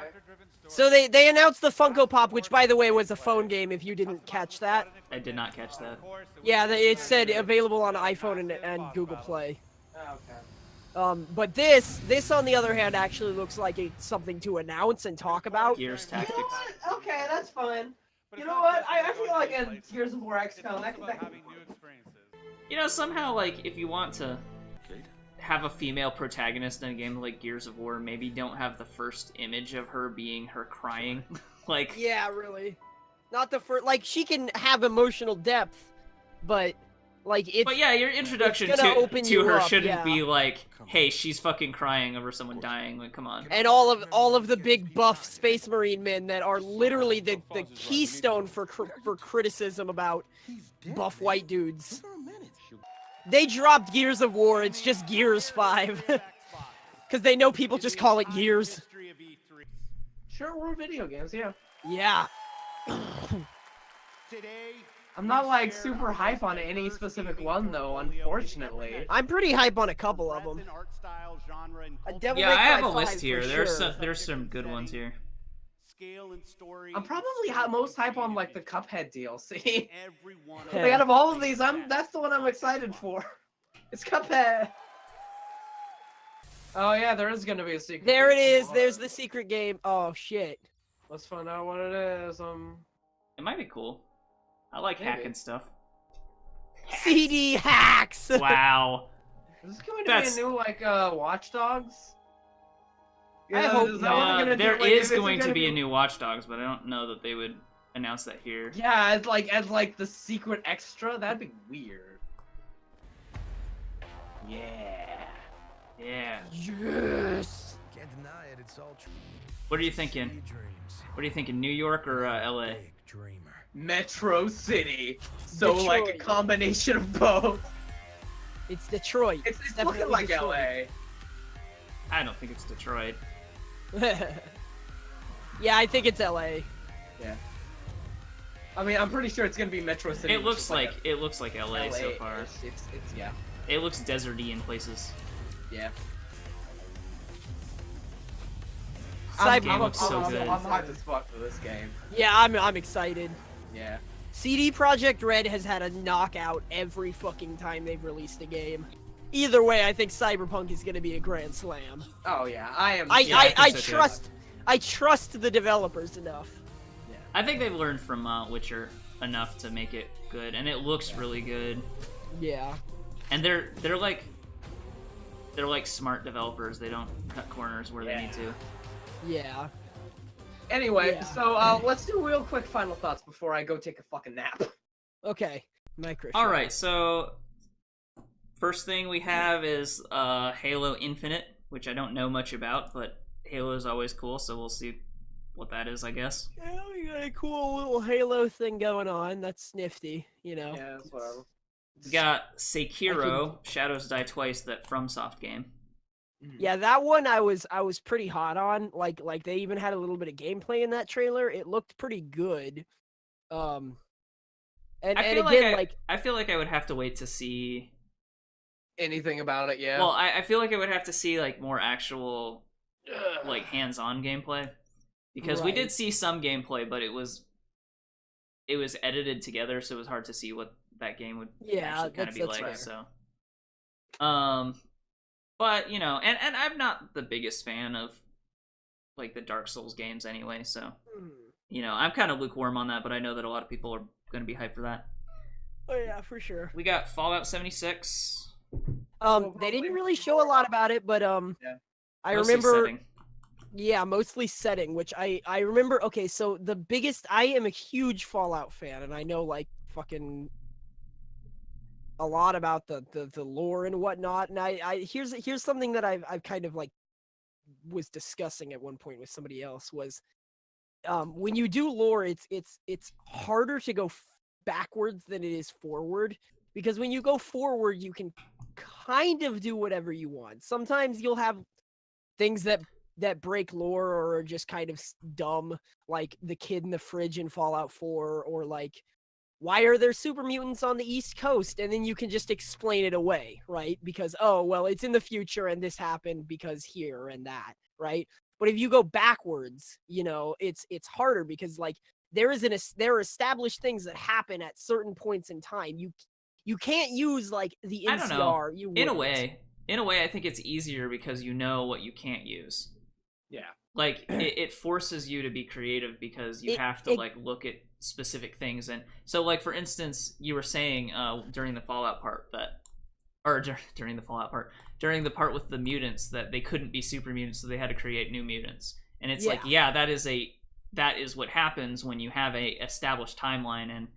So they announced the Funko Pop, which by the way was a phone game. If you didn't catch that. I did not catch that. Yeah, it said available on iPhone and Google Play. Okay. But this on the other hand actually looks like it's something to announce and talk about. Gears You know Tactics. what? Okay, that's fine. You know what? I feel like in Gears of War XCOM, that could be You know, somehow, like, if you want to have a female protagonist in a game like Gears of War, maybe don't have the first image of her being her crying. Like, Yeah, really. Not the first. Like she can have emotional depth, but like it's. but yeah, your introduction it's gonna open to you her up, shouldn't yeah. be like, hey, she's fucking crying over someone dying. Like, come on. And all of the big buff Space Marine men that are literally the keystone for criticism about buff white dudes. They dropped Gears of War. It's just Gears 5, because they know people just call it Gears. Sure, we're video games, yeah. Yeah. I'm not like super hype on any specific one though, unfortunately. I'm pretty hype on a couple of them. Devil Yeah, May I have Cry a list 5 here. for There's some good ones here. I'm probably most hype on like the Cuphead DLC. Yeah. Like out of all of these, that's the one I'm excited for. It's Cuphead. Oh yeah, there is gonna be a secret. There it game. is. There's the secret game. Oh shit. Let's find out what it is. It might be cool. I like Maybe. hacking stuff. CD hacks. Wow. Is this going to That's- be a new like Watch Dogs? I hope is that what they're gonna do? There Like, is it going to gonna be a new Watch Dogs, but I don't know that they would announce that here. Yeah, as like the secret extra. That'd be weird. Yeah. Yeah. Yes. Can't deny it, it's all true. What are you thinking? What are you thinking, New York or LA? Metro City. So like a Detroit. combination of both. It's Detroit. It's definitely looking like Detroit. I don't think it's Detroit. Yeah, I think it's LA. Yeah. I mean, I'm pretty sure it's gonna be Metro City. It which looks is like it looks like LA so LA-ish. far. It's yeah. It looks deserty in places. Yeah. game looks so good. I'm hyped as fuck for this game. Yeah, I'm excited. Yeah. CD Projekt Red has had a knockout every fucking time they've released a game. Either way, I think Cyberpunk is gonna be a grand slam. Oh yeah, I am. Yeah, I I think so, too. I trust the developers enough. I think they've learned from Witcher enough to make it good, and it looks really good. Yeah. And they're like smart developers. They don't cut corners where they need to. Yeah. Anyway, Yeah. so let's do real quick final thoughts before I go take a fucking nap. Okay. Micro. All right, so first thing we have is Halo Infinite, which I don't know much about, but Halo is always cool, so we'll see what that is, I guess. Yeah, we got a cool little Halo thing going on. That's nifty, you know. Yeah, that's whatever. We got Sekiro, Shadows Die Twice, that FromSoft game. Yeah, that one I was pretty hot on. Like they even had a little bit of gameplay in that trailer. It looked pretty good. And I feel like I would have to wait to see. Anything about it, yeah. Well, I feel like I would have to see like more actual, like hands-on gameplay, because we Right. did see some gameplay, but it was edited together, so it was hard to see what that game would actually kind of be that's like. fair. So, but you know, and I'm not the biggest fan of like the Dark Souls games anyway, so you know, I'm kind of lukewarm on that, but I know that a lot of people are going to be hyped for that. Oh yeah, for sure. We got Fallout 76. They didn't really show a lot about it, but I Mostly remember. setting. Yeah, mostly setting, which I remember. Okay, so I am a huge Fallout fan, and I know like fucking a lot about the lore and whatnot. And here's something that I've kind of like was discussing at one point with somebody else was when you do lore, it's harder to go backwards than it is forward, because when you go forward, you can kind of do whatever you want. Sometimes you'll have things that break lore or are just kind of dumb, like the kid in the fridge in Fallout 4, or like, why are there super mutants on the East Coast? And then you can just explain it away, right? Because, oh, well, it's in the future and this happened because here and that, right? But if you go backwards, it's harder because like there are established things that happen at certain points in time. You can't use like the I don't know. NCR. In a way, I think it's easier because you know what you can't use. Yeah. Like it forces you to be creative because you have to like look at specific things. And so like for instance, you were saying during the Fallout part during the part with the mutants that they couldn't be super mutants, so they had to create new mutants. And it's like, yeah, that is what happens when you have a established timeline. And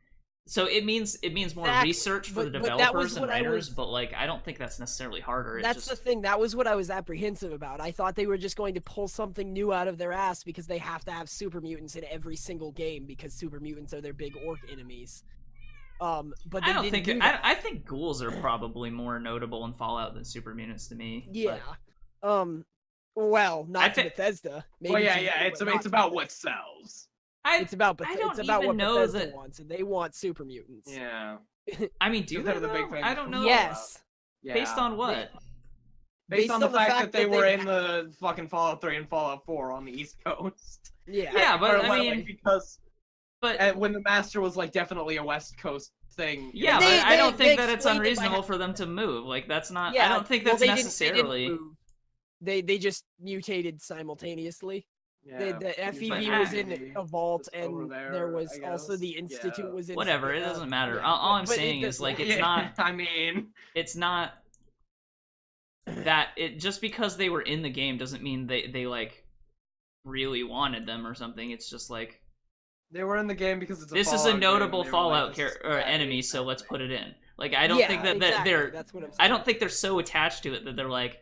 so it means more research for the developers and writers, but like I don't think that's necessarily harder. That's the thing. That was what I was apprehensive about. I thought they were just going to pull something new out of their ass because they have to have super mutants in every single game because super mutants are their big orc enemies. But they didn't do that. I think ghouls are probably more notable in Fallout than super mutants to me. Yeah. Well, not to Bethesda. Maybe well, yeah. It's about what sells. It's about what Bethesda that wants, and they want super mutants. Yeah. I mean, do they? The big thing. I don't know. Yes. Yeah. Based on what? Based on the fact that they were in the fucking Fallout 3 and Fallout 4 on the East Coast. Yeah. Yeah, but I mean, because when the Master was like definitely a West Coast thing. Yeah, but I don't think that it's unreasonable for them to move. Like that's not. Yeah, I don't think that's necessarily. They just mutated simultaneously. Yeah. The FEV was in a vault, and there was also the Institute was in. Whatever, it doesn't matter. All I'm saying is like it's not. I mean, it's not that it just because they were in the game doesn't mean they like really wanted them or something. It's just like they were in the game because it's this is a notable Fallout enemy, so let's put it in. Like I don't think that they're. That's what I'm saying. I don't think they're so attached to it that they're like,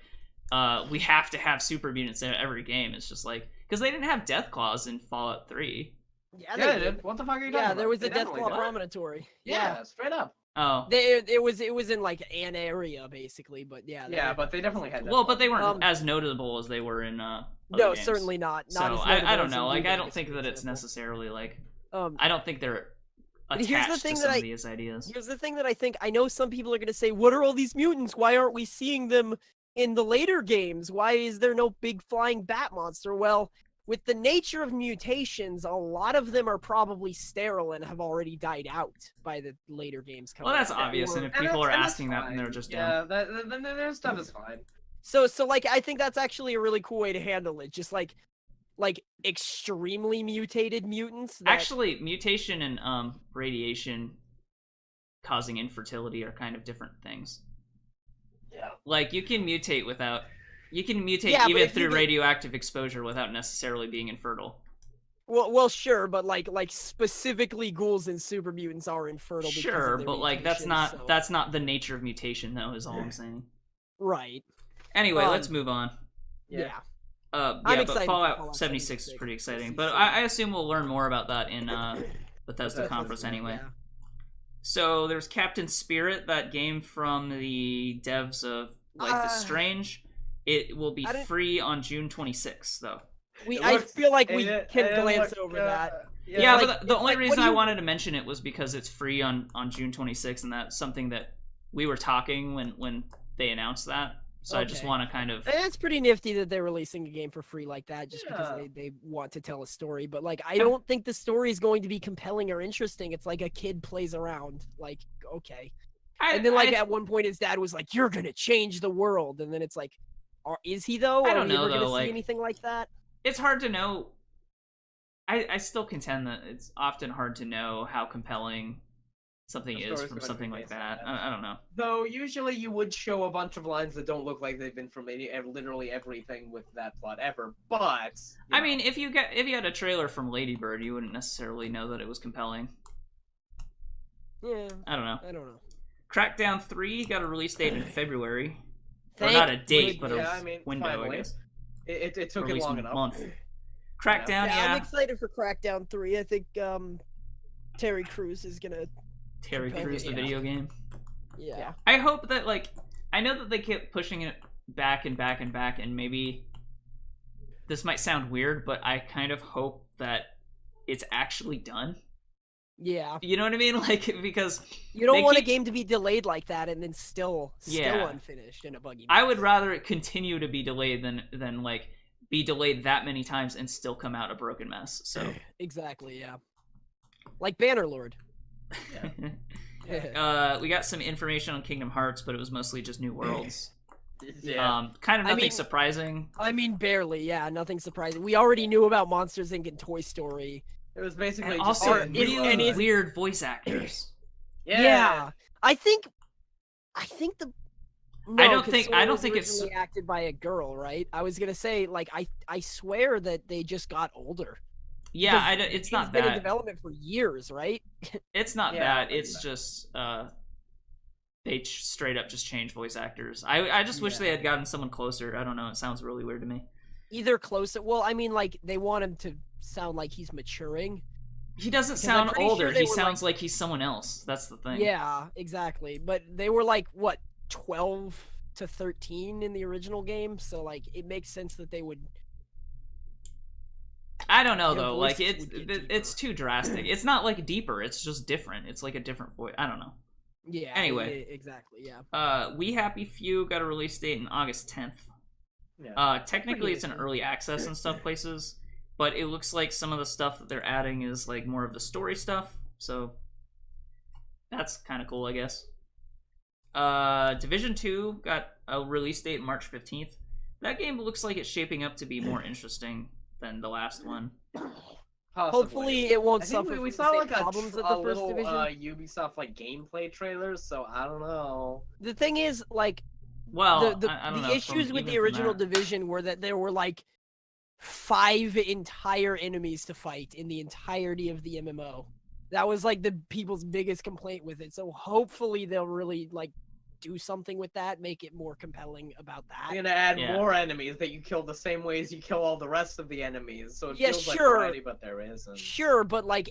we have to have super mutants in every game. It's just like because they didn't have Death Claws in Fallout 3. Yeah, they did. What the fuck are you talking Yeah, about? there was a Death Claw promontory. Yeah, straight up. Oh. It was in like an area basically, but yeah. Yeah, but they definitely had. Well, but they weren't as notable as they were in. No, games. certainly not. So I don't know. Like I don't think that it's necessarily like. I don't think they're attached to some of these ideas. Here's the thing that I think. I know some people are going to say, "What are all these mutants? Why aren't we seeing them in the later games? Why is there no big flying bat monster?" Well, with the nature of mutations, a lot of them are probably sterile and have already died out by the later games coming out. Well, that's obvious, and if people are asking that, then they're just dumb. Yeah, their stuff is fine. So like, I think that's actually a really cool way to handle it. Just like extremely mutated mutants. Actually, mutation and radiation causing infertility are kind of different things. Yeah. Like you can mutate even through radioactive exposure without necessarily being infertile. Well, sure, but like specifically ghouls and super mutants are infertile. Sure, but like that's not the nature of mutation, though. Is all I'm saying. Right. Anyway, let's move on. Yeah. But Fallout 76 is pretty exciting. But I assume we'll learn more about that in Bethesda conference anyway. Yeah. So there's Captain Spirit, that game from the devs of Life is Strange. It will be free on June 26th, though. I feel like we can glance over that. Yeah, but the only reason I wanted to mention it was because it's free on June 26th, and that's something that we were talking when they announced that. So I just want to kind of... It's pretty nifty that they're releasing a game for free like that just because they want to tell a story. But, like, I don't think the story is going to be compelling or interesting. It's like a kid plays around. Like, okay. And then, like, at one point his dad was like, "You're going to change the world." And then it's like, is he, though? I don't know, Are we ever though. going to see anything like that? It's hard to know. I still contend that it's often hard to know how compelling something is from something like that. I don't know. Though usually you would show a bunch of lines that don't look like they've been from literally everything with that plot ever. But I mean, if you had a trailer from Lady Bird, you wouldn't necessarily know that it was compelling. Yeah. I don't know. Crackdown 3 got a release date in February. Or Thank not a date, but yeah, a I mean, window, finally. I guess. It took it Release long enough. month. Crackdown, Yeah, yeah. I'm excited for Crackdown 3. I think Terry Crews is gonna. Terry compel Crews, it, the yeah. video game. Yeah. I hope that, like, I know that they kept pushing it back and back and back, and maybe this might sound weird, but I kind of hope that it's actually done. Yeah. You know what I mean? Like, because You don't they want a keep- game to be delayed like that and then still Yeah. unfinished in a buggy. I mess. would rather it continue to be delayed than like be delayed that many times and still come out a broken mess. So Exactly. Yeah. Like Bannerlord. we got some information on Kingdom Hearts, but it was mostly just new worlds. Yeah. Kind of I nothing mean- surprising. I mean, barely. Yeah, nothing surprising. We already knew about Monsters Inc. and Toy Story. It was basically And just also a new, really weird voice actors. yeah. I think the. No, I don't 'cause think- Sora I don't was think it's- originally acted by a girl, right? I was gonna say, like, I swear that they just got older. Yeah, Because it's It's not been in bad. development for years, right? It's not Yeah, bad. pretty It's bad. just they straight up just change voice actors. I just wish they had gotten someone closer. I don't know. It sounds really weird to me. Either closer. Well, I mean, like they want him to sound like he's maturing. He doesn't 'Cause I'm sound pretty older. sure they He were, sounds like he's someone else. That's the thing. Yeah, exactly. But they were like what 12 to 13 in the original game, so like it makes sense that they would. I don't know Their though. Like voices would get it's too drastic. It's not like deeper. It's just different. It's like a different voice. I don't know. Yeah. Anyway. Exactly. Yeah. We Happy Few got a release date in August 10th. Yeah. Technically it's in early access in stuff places, but it looks like some of the stuff that they're adding is like more of the story stuff. So that's kind of cool, I guess. Division 2 got a release date March 15th. That game looks like it's shaping up to be more interesting than the last one. Possibly. Hopefully, it won't I suffer think we from saw the like same problems that a the first little division. Ubisoft like gameplay trailers, so I don't know. The thing is, like, Well, the I don't know. issues with the original division were that there were like 5 entire enemies to fight in the entirety of the MMO. That was like the people's biggest complaint with it. So hopefully they'll really like do something with that, make it more compelling about that. You're gonna add Yeah. more enemies that you kill the same ways you kill all the rest of the enemies, so it Yeah, feels sure. like variety, but there isn't. Sure, but like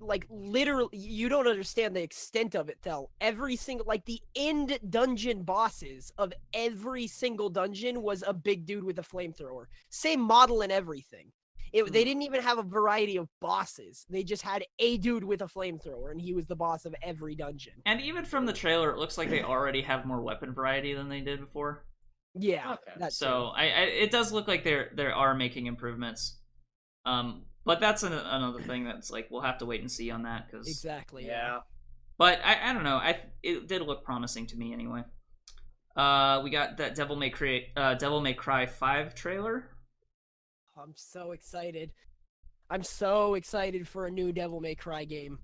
like literally, you don't understand the extent of it, Thel. Every single, like the end dungeon bosses of every single dungeon was a big dude with a flamethrower. Same model and everything. They didn't even have a variety of bosses. They just had a dude with a flamethrower, and he was the boss of every dungeon. And even from the trailer, it looks like they already have more weapon variety than they did before. Yeah, Okay. that's So it does look like they are making improvements. But that's another thing that's like we'll have to wait and see on that because exactly. Yeah. But I don't know. It did look promising to me anyway. We got that Devil May Cry 5 trailer. I'm so excited. I'm so excited for a new Devil May Cry game.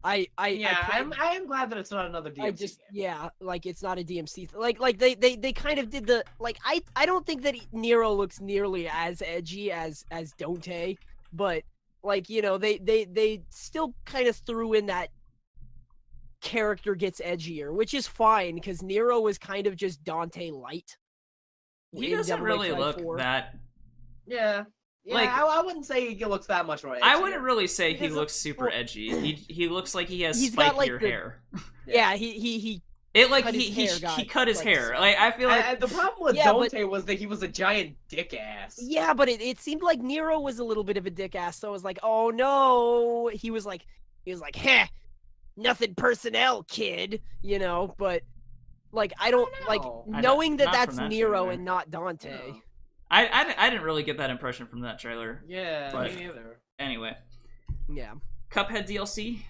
I am glad that it's not another DMC game. like it's not a DMC. Like they kind of did the like I don't think that Nero looks nearly as edgy as Dante, but like you know they still kind of threw in that character gets edgier, which is fine because Nero was kind of just Dante light. He in doesn't Devil May really Cry look 4. that. Yeah. Yeah, Like- I wouldn't say he looks that much right. I wouldn't really say he Because looks super well, edgy. He looks like he has he's got, like, spikier the- hair. Yeah, he It like cut his he hair, got, cut his like, hair. Like I feel like And the problem with Yeah, but- Dante was that he was a giant dick ass. Yeah, but it seemed like Nero was a little bit of a dick ass, so I was like, oh no. He was like, heh, nothing personnel, kid, you know, but like I don't like know. knowing that Not that's from that Nero trailer. and not Dante. No. I didn't really get that impression from that trailer. Yeah, But- me neither. Anyway, Yeah. Cuphead DLC.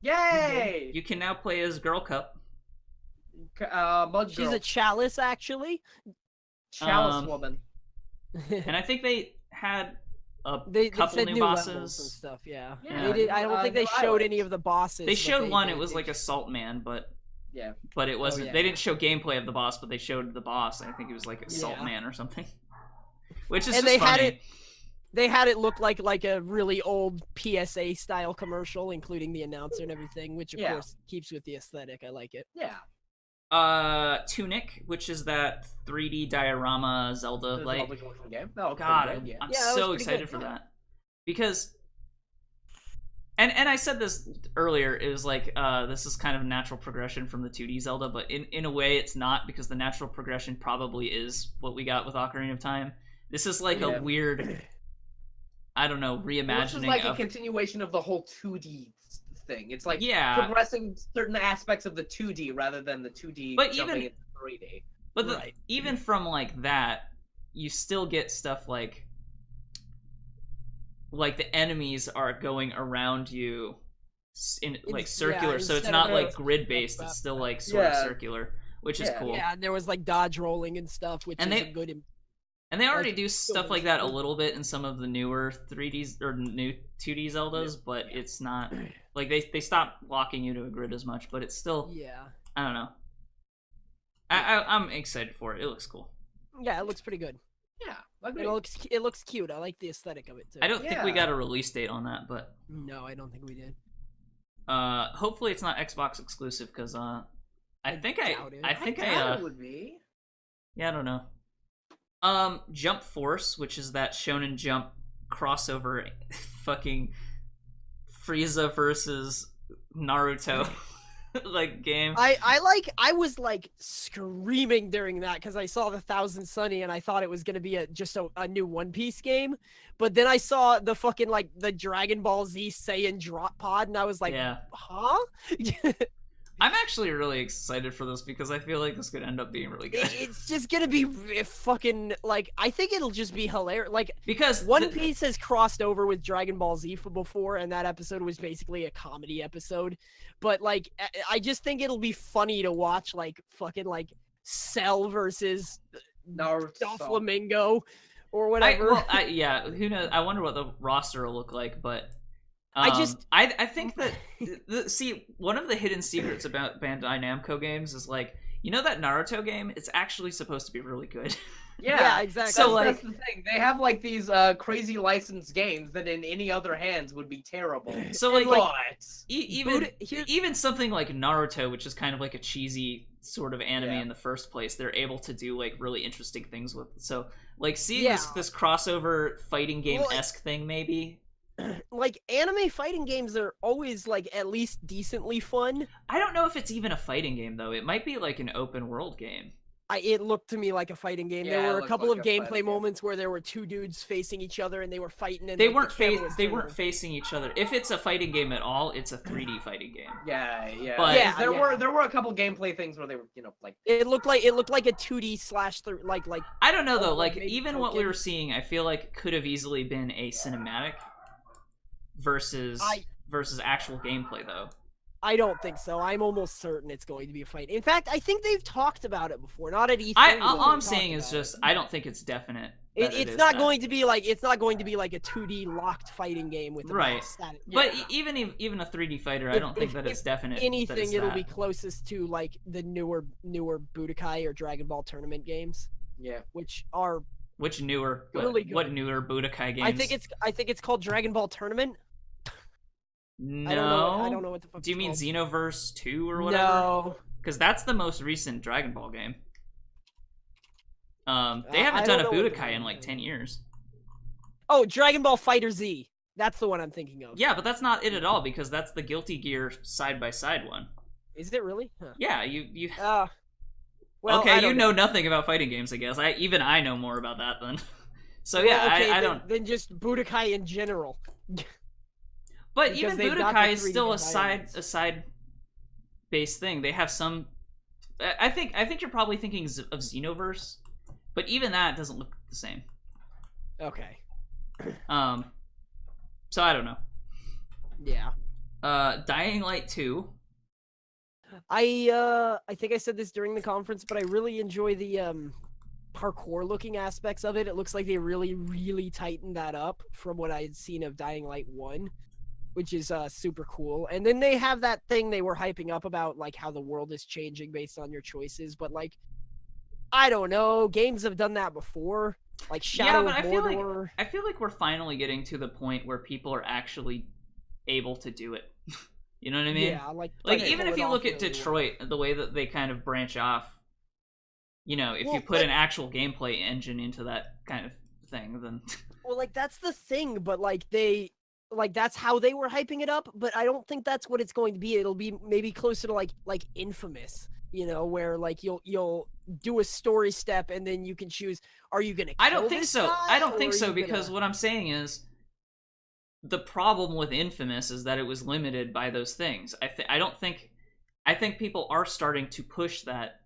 Yay! You can now play as Girl Cup. Mud She's girl. a chalice actually. Chalice um, woman. And I think they had a They couple said new new levels and bosses. stuff, yeah. Yeah, They did I don't think they new showed any highlights. of the bosses. They but showed one. they- It was they like a Salt Man, but Yeah. it wasn't. yeah. They didn't show gameplay of the boss, but they showed the boss. I think it was like a Salt Yeah. Man or something. Which is And just they had funny. it- They had it look like a really old PSA style commercial, including the announcer and everything, which of course keeps with the aesthetic. I like it. Yeah. Tunic, which is that 3D diorama Zelda like. Game. God, good, I'm Yeah, that so was pretty excited good, for yeah. that because. And I said this earlier, it was like, this is kind of a natural progression from the 2D Zelda, but in a way it's not, because the natural progression probably is what we got with Ocarina of Time. This is like a weird, I don't know, reimagining This is like a continuation of the whole 2D thing. It's like progressing certain aspects of the 2D rather than the 2D jumping into 3D. But even from like that, you still get stuff like the enemies are going around you in like circular, so it's not like grid based. It's still like sort of circular, which is cool. Yeah, and there was like dodge rolling and stuff, which is a good. And they already do stuff like that a little bit in some of the newer 3Ds or new 2D Zeldas, but it's not like they stop locking you to a grid as much. But it's still I don't know. I'm excited for it. It looks cool. Yeah, it looks pretty good. Yeah, it looks cute. I like the aesthetic of it too. I don't think we got a release date on that, but no, I don't think we did. Hopefully it's not Xbox exclusive, because I think it would be. Yeah, I don't know. Jump Force, which is that Shonen Jump crossover, fucking Frieza versus Naruto. like game. I was like screaming during that because I saw the Thousand Sunny and I thought it was gonna be just a new One Piece game, but then I saw the fucking like the Dragon Ball Z Saiyan drop pod and I was like, huh? I'm actually really excited for this because I feel like this could end up being really good. It's just gonna be fucking like, I think it'll just be hilarious. Like, because One Piece has crossed over with Dragon Ball Z before, and that episode was basically a comedy episode. But like, I just think it'll be funny to watch, like fucking like Cell versus Doflamingo or whatever. Yeah, who knows? I wonder what the roster will look like, but. I think that see, one of the hidden secrets about Bandai Namco games is like, you know, that Naruto game, it's actually supposed to be really good. Yeah, exactly. So that's the thing. They have like these crazy licensed games that in any other hands would be terrible. So even something like Naruto, which is kind of like a cheesy sort of anime in the first place, they're able to do like really interesting things with. So like seeing this crossover fighting game-esque thing maybe. Like, anime fighting games are always like at least decently fun. I don't know if it's even a fighting game though. It might be like an open world game. It looked to me like a fighting game. There were a couple of gameplay moments where there were two dudes facing each other and they were fighting. And they weren't facing each other. If it's a fighting game at all, it's a 3D fighting game. Yeah. But there were a couple gameplay things where they were, you know, like it looked like a 2D / like I don't know though. Like even what we were seeing, I feel like could have easily been a cinematic versus actual gameplay though. I don't think so. I'm almost certain it's going to be a fight. In fact, I think they've talked about it before. Not at E3. All I'm saying is just I don't think it's definite. It's not going to be like a 2D locked fighting game with static. But even a 3D fighter, I don't think that it's definite. Anything, it'll be closest to like the newer Budokai or Dragon Ball Tournament games. Yeah. Which newer? Really good. What newer Budokai games? I think it's called Dragon Ball Tournament. No. I don't know what the fuck. Do you mean Xenoverse 2 or whatever? No. Because that's the most recent Dragon Ball game. They haven't done a Budokai in like 10 years. Oh, Dragon Ball Fighter Z. That's the one I'm thinking of. Yeah, but that's not it at all because that's the Guilty Gear side-by-side one. Is it really? Huh. Yeah, you... Well, okay, you know nothing about fighting games, I guess. I know more about that than... So yeah, I don't... Then just Budokai in general. But even Budokai is still a side-based thing. They have some. I think you're probably thinking of Xenoverse, but even that doesn't look the same. Okay. So I don't know. Yeah. Dying Light 2. I think I said this during the conference, but I really enjoy the parkour-looking aspects of it. It looks like they really, really tightened that up from what I had seen of Dying Light 1. Which is super cool. And then they have that thing they were hyping up about, like, how the world is changing based on your choices. But, like, I don't know. Games have done that before. like Shadow but of Mordor. I feel like we're finally getting to the point where people are actually able to do it. You know what I mean? Yeah, like even if you look at Detroit, the way that they kind of branch off, you know, if you put an actual gameplay engine into that kind of thing, then well, like that's the thing, but like that's how they were hyping it up, but I don't think that's what it's going to be. It'll be maybe closer to like Infamous, you know, where like you'll do a story step and then you can choose, are you gonna kill I don't think this so. guy, I don't or think are so you because gonna... what I'm saying is the problem with Infamous is that it was limited by those things. I think people are starting to push that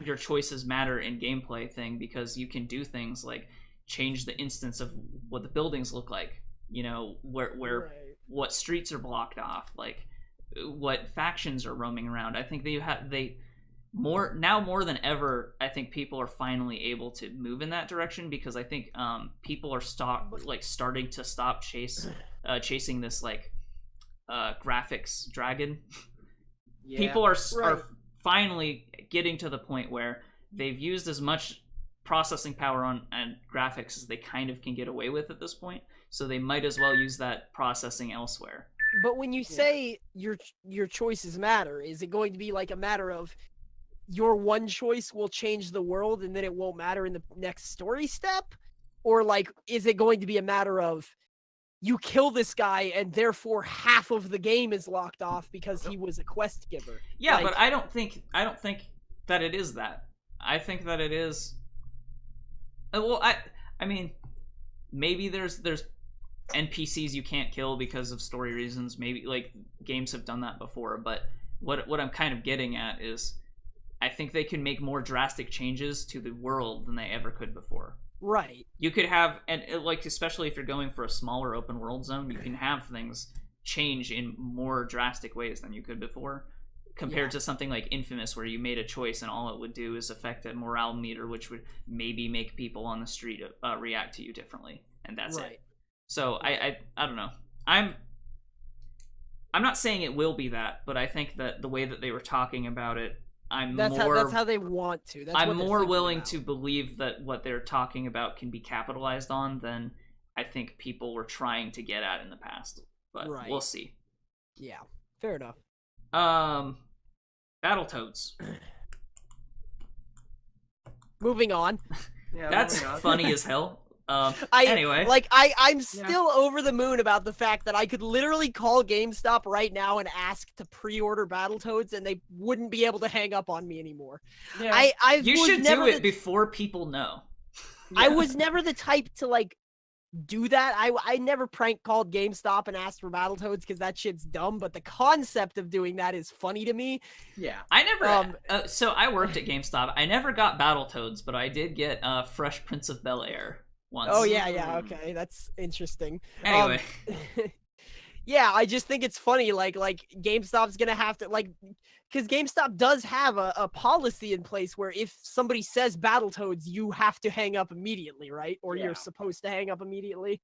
your choices matter in gameplay thing, because you can do things like change the instance of what the buildings look like, you know, where Right. what streets are blocked off, like what factions are roaming around. I think they more than ever, I think people are finally able to move in that direction, because I think people are starting to stop chasing this like graphics dragon. Yeah. People are Right. finally getting to the point where they've used as much processing power on and graphics as they kind of can get away with at this point, so they might as well use that processing elsewhere. But when you say your choices matter, is it going to be like a matter of your one choice will change the world and then it won't matter in the next story step? Or like, is it going to be a matter of you kill this guy and therefore half of the game is locked off because he was a quest giver? Yeah, like, but I don't think that it is that. I think that it is. Well, I mean, maybe there's NPCs you can't kill because of story reasons. Maybe like games have done that before, but what I'm kind of getting at is I think they can make more drastic changes to the world than they ever could before. right. You could have, and like especially if you're going for a smaller open world zone, you can have things change in more drastic ways than you could before, compared to something like Infamous, where you made a choice and all it would do is affect a morale meter, which would maybe make people on the street react to you differently, and that's Right. it. So I don't know. I'm not saying it will be that, but I think that the way that they were talking about it, That's how they want to. That's I'm what they're more thinking willing about. to believe that what they're talking about can be capitalized on than I think people were trying to get at in the past. But Right. we'll see. Yeah, fair enough. Battletoads. Moving on. Yeah, That's moving on. funny as hell. Anyway, Anyway, I'm still over the moon about the fact that I could literally call GameStop right now and ask to pre-order Battletoads, and they wouldn't be able to hang up on me anymore. Yeah. I you was should never do it the- before people know. I was never the type to like do that. I never prank called GameStop and asked for Battletoads because that shit's dumb. But the concept of doing that is funny to me. Yeah. I never. So I worked at GameStop. I never got Battletoads, but I did get Fresh Prince of Bel-Air once. Oh yeah, okay, that's interesting. Anyway. Yeah, I just think it's funny, like GameStop's gonna have to because GameStop does have a policy in place where if somebody says Battletoads, you have to hang up immediately, right? Or you're supposed to hang up immediately.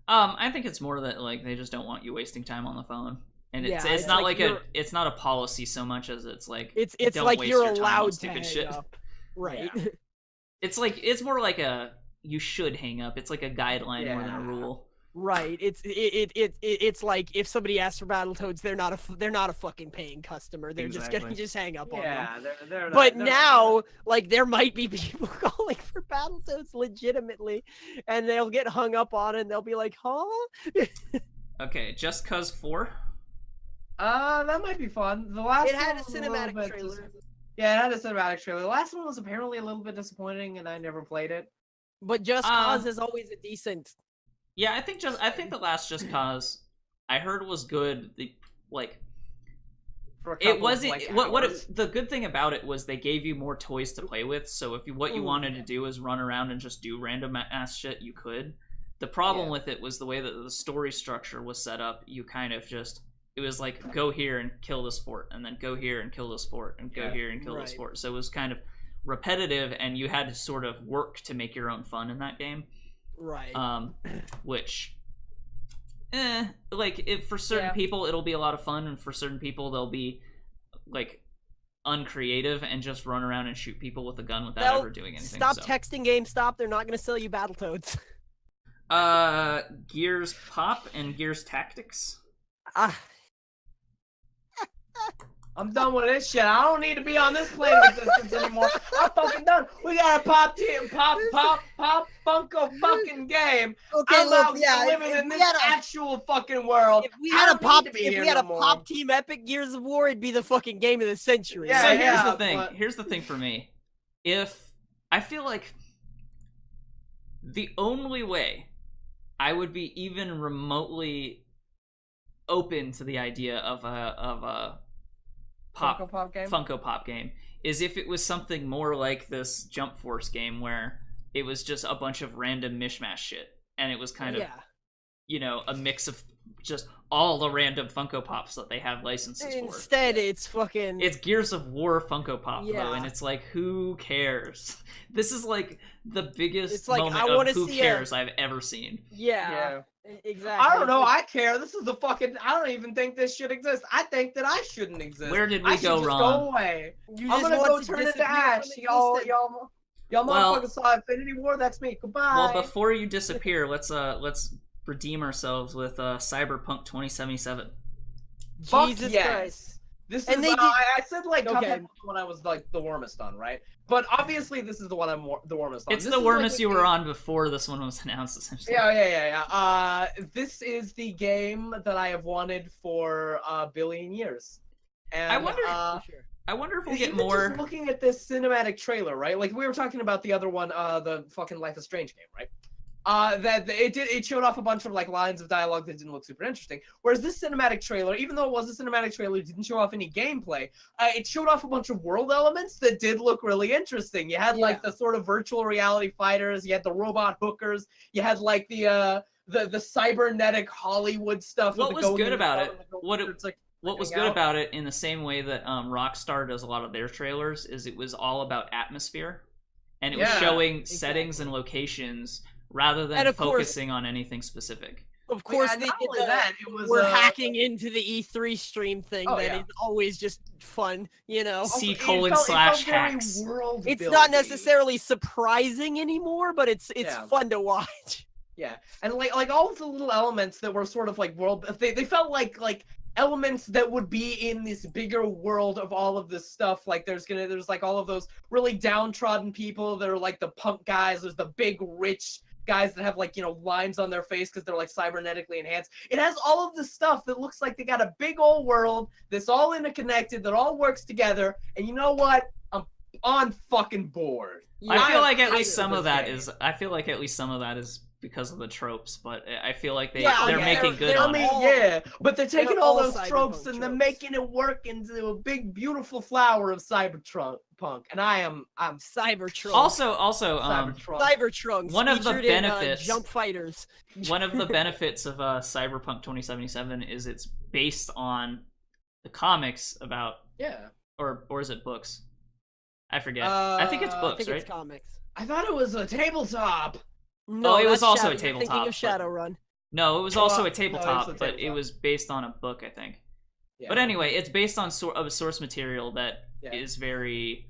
I think it's more that like they just don't want you wasting time on the phone, and Yeah, it's it's not like like it's not a policy so much as it's like It's don't like waste you're your time on allowed to stupid hang shit. up, right? Yeah. It's more like a you should hang up. It's like a guideline more than a rule. Right. It's like if somebody asks for Battletoads, they're not a fucking paying customer. They're just gonna Exactly. hang up on them. Yeah, they're not, But they're now, like, there might be people calling for Battletoads legitimately, and they'll get hung up on it, and they'll be like, huh? Okay, Just Cause 4? that might be fun. The last It had one a was little cinematic bit trailer. Yeah, it had a cinematic trailer. The last one was apparently a little bit disappointing, and I never played it. But Just Cause is always a decent. Yeah, I think the last Just Cause I heard was good. For a It couple of, wasn't like, what hours. the good thing about it was they gave you more toys to play with. So if what you wanted to do is run around and just do random ass shit, you could. The problem with it was the way that the story structure was set up. You kind of just it was like go here and kill this fort, and then go here and kill this fort, and go here and kill this fort. So it was kind of repetitive, and you had to sort of work to make your own fun in that game. Right. Which like if for certain people it'll be a lot of fun, and for certain people they'll be like uncreative and just run around and shoot people with a gun without Well, ever doing anything. Stop so. texting GameStop. They're not going to sell you Battletoads. Gears Pop and Gears Tactics. Ah, I'm done with this shit. I don't need to be on this plane of existence anymore. I'm fucking done. We got a pop Funko fucking game. okay, I'm look, out yeah. living If in we this had a, actual fucking world. if we I had a don't pop, need to be if here we had no a more. pop Team Epic Gears of War, it'd be the fucking game of the century. Yeah, So here's yeah, the thing. but- Here's the thing for me. If I feel like the only way I would be even remotely open to the idea of a Funko Pop game is if it was something more like this Jump Force game where it was just a bunch of random mishmash shit and it was kind of Yeah. you know, a mix of just all the random Funko Pops that they have licenses for. Instead, it's fucking. It's Gears of War Funko Pop, though, Yeah. and it's like, who cares? This is like the biggest It's like, moment I of wanna who see cares I've ever seen. yeah. Exactly. I don't know. It's like- I care. This is the fucking. I don't even think this should exist. I think that I shouldn't exist. Where did I we should go just wrong? Go away. You I'm just gonna want go to turn into disappear from ash. Y'all existence. Well- motherfuckers saw Infinity War. That's me. Goodbye. Well, before you disappear, let's redeem ourselves with Cyberpunk 2077. Fuck Jesus yes. Christ. This And is. they did- I said like Okay. Cuphead was the one I was like the warmest on, right? But obviously this is the one I'm the warmest on. It's This the is, warmest like, you the were game- on before this one was announced, essentially. Yeah. This is the game that I have wanted for a billion years. And I wonder- For sure. I wonder if we'll get even more. just looking at this cinematic trailer, right? Like we were talking about the other one, the fucking Life is Strange game, right? It showed off a bunch of like lines of dialogue that didn't look super interesting. Whereas this cinematic trailer, even though it was a cinematic trailer, it didn't show off any gameplay. It showed off a bunch of world elements that did look really interesting. You had like the sort of virtual reality fighters, you had the robot hookers, you had like the cybernetic Hollywood stuff. What with the was good going about in it? and the What it- it's like What was hang good out. about it, in the same way that Rockstar does a lot of their trailers, is it was all about atmosphere, and it was Yeah, showing settings and locations rather than And of course- focusing on anything specific. Of course, Yeah, they not did only the, that, it was we're hacking into the E3 stream thing. Oh, That yeah. is always just fun, you know. C: It colon felt slash very hacks. world It's building. not necessarily surprising anymore, but it's Yeah. fun to watch. Yeah, and like all of the little elements that were sort of like world, they felt like elements that would be in this bigger world of all of this stuff. Like there's like all of those really downtrodden people that are like the punk guys. There's the big rich guys that have like, you know, lines on their face because they're like cybernetically enhanced. It has all of this stuff that looks like they got a big old world that's all interconnected, that all works together. And you know what? I'm on fucking board. I feel like at hyped least for some of this that game. is. I feel like at least some of that is because of the tropes, but I feel like they're Yeah, making good they're on it. all- Yeah, but they're taking all all those tropes cyberpunk and they're tropes. making it work into a big, beautiful flower of cyberpunk. And I'm Cybertrunk. Also, Cybertrunk. Cybertrunks. one of the featured in, benefits- Jump Fighters. one of the benefits of Cyberpunk 2077 is it's based on the comics about, Yeah. or is it books? I forget. I think it's I books, I think right? it's comics. I thought it was a tabletop. No, it was that's also a You're thinking tabletop, of Shadowrun. No, it was also no, a it's a tabletop, but it tabletop. was based on a book, I think. Yeah. But anyway, it's based on a source material that is Yeah. very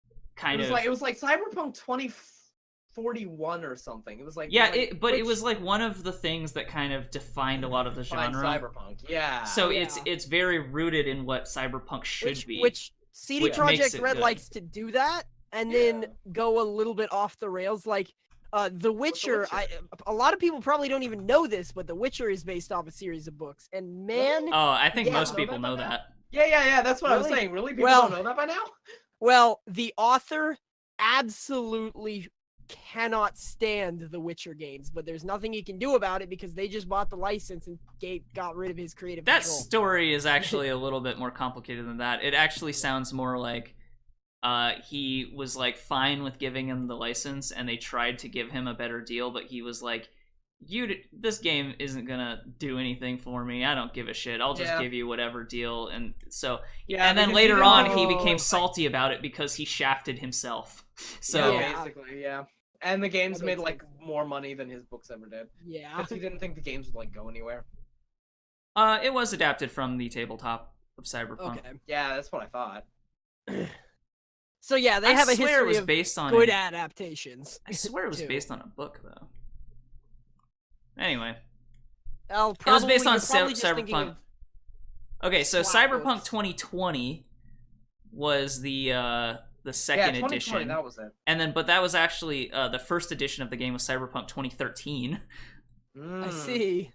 it kind was of like Cyberpunk 2041 or something. It was like yeah, it it was like one of the things that kind of defined a lot of the genre. Cyberpunk. Yeah. So Yeah. it's very rooted in what cyberpunk should be. Which CD which makes Projekt it Red good. likes to do that, and then go a little bit off the rails. Like The Witcher, a lot of people probably don't even know this, but The Witcher is based off a series of books. And man, oh, I think yeah, most know people that know by now? that. Yeah. That's what I was Really? saying. Really, people Well- don't know that by now. well, the author absolutely cannot stand the Witcher games, but there's nothing he can do about it because they just bought the license and got rid of his creative That control. story is actually a little bit more complicated than that. It actually sounds more like he was like fine with giving him the license, and they tried to give him a better deal, but he was like, this game isn't gonna do anything for me. I don't give a shit. I'll just give you whatever deal. And so Yeah. and then because later even on though- he became salty about it because he shafted himself. So yeah, basically, yeah. And the games That made makes like more money than his books ever did. Yeah. Because he didn't think the games would like go anywhere. it was adapted from the tabletop of Cyberpunk. Okay. Yeah, that's what I thought. So yeah, they have a I swear it history was of based on good a- adaptations. I swear it was too. based on a book though. Anyway, I'll it was based probably- on you're probably just thinking Cyberpunk. of Okay, so slap Cyberpunk books. 2020 was the Yeah, second 2020, edition, that was it. and then but that was actually the first edition of the game was Cyberpunk 2013. I see.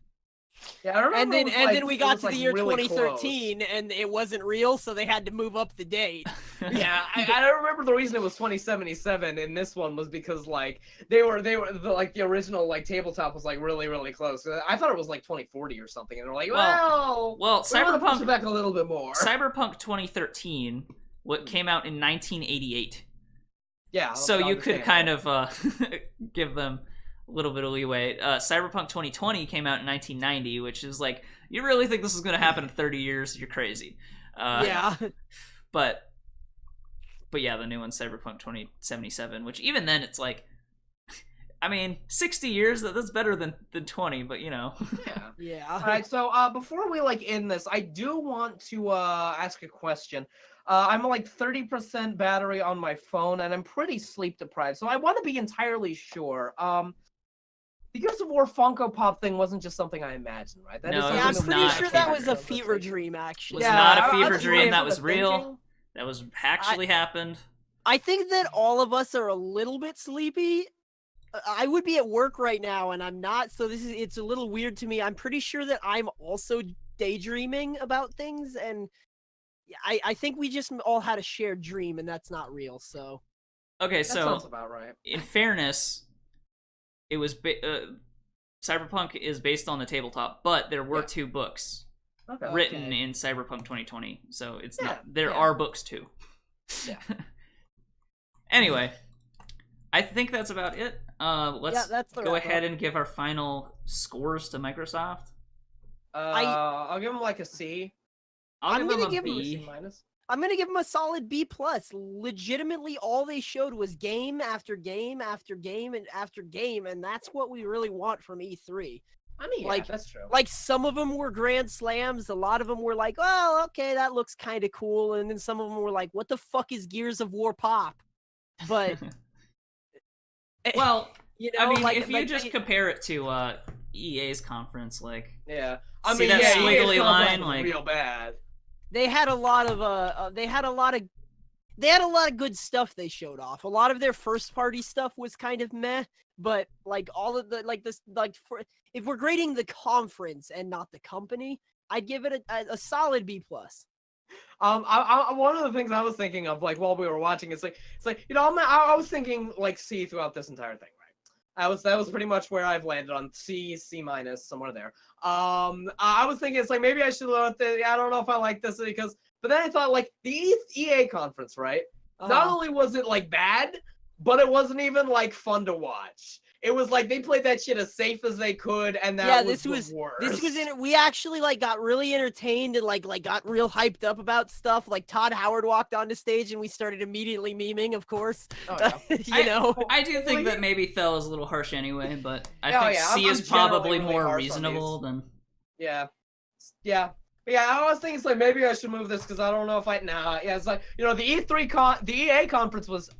Yeah, I remember. And then it was, like, we it got was, to like, the year really 2013, and it wasn't real, so they had to move up the date. close. Yeah, I remember the reason it was 2077 in this one was because like they were the original like tabletop was like really close. I thought it was like 2040 or something, and they're like, well, we want to push it back a little bit more. Cyberpunk 2013 what came out in 1988. Yeah. So you could kind of give them a little bit of leeway. Cyberpunk 2020 came out in 1990, which is like, you really think this is going to happen in 30 years? You're crazy. Yeah. But yeah, the new one, Cyberpunk 2077, which even then it's like, I mean, 60 years, that's better than 20, but you know. Yeah. Yeah. All right, so before we like end this, I do want to ask a question. I'm like 30% battery on my phone, and I'm pretty sleep deprived, so I want to be entirely sure. The Gears of War Funko Pop thing wasn't just something I imagined, right? No, something it Yeah, I'm was pretty not a sure that fever was a dream. fever dream, actually. Was not a fever that's dream, what that I was real. thinking. That was actually happened. I think that all of us are a little bit sleepy. I would be at work right now, and I'm not, so it's a little weird to me. I'm pretty sure that I'm also daydreaming about things, and I think we just all had a shared dream, and that's not real, so... Okay, That sounds so about right. in fairness, it was Cyberpunk is based on the tabletop, but there were 2 books Okay. written in Cyberpunk 2020, so it's Yeah, not. There yeah. are books too. Yeah. Anyway, I think that's about it. Let's that's the go wrap-up. ahead and give our final scores to Microsoft. I'll give him like a C. I'm gonna give give them him a a B. C minus. I'm gonna give them a solid B+. Legitimately, all they showed was game after game after game and after game, and that's what we really want from E3. I mean, yeah, Like- that's true. Like, some of them were grand slams, a lot of them were like, oh, okay, that looks kind of cool, and then some of them were like, what the fuck is Gears of War Pop? But, Well, you know, I mean, like, if you like just they- compare it to EA's conference, like, Yeah. I See mean, that yeah, squiggly EA's line, was like- real bad. they had a lot of they had a lot of good stuff they showed off. A lot of their first party stuff was kind of meh, but like all of the if we're grading the conference and not the company, I'd give it a solid B+. One of the things I was thinking of, like, while we were watching, it's like, you know, I was thinking like C throughout this entire thing, right? That was pretty much where I've landed on C minus, somewhere there. I was thinking it's like maybe I should look at this. I don't know if I like this because, but then I thought like the EA conference, right? Not only was it like bad, but it wasn't even like fun to watch. It was like they played that shit as safe as they could, and that was the worst. This was we actually like got really entertained and like got real hyped up about stuff. Like Todd Howard walked onto stage and we started immediately memeing, of course. Oh, yeah. You know. I do think that maybe Thel is a little harsh anyway, but I Oh, think yeah, C I'm is probably generally really more harsh on reasonable these. than. Yeah. I was thinking it's like maybe I should move this because I don't know if yeah, it's like, you know, the EA conference was.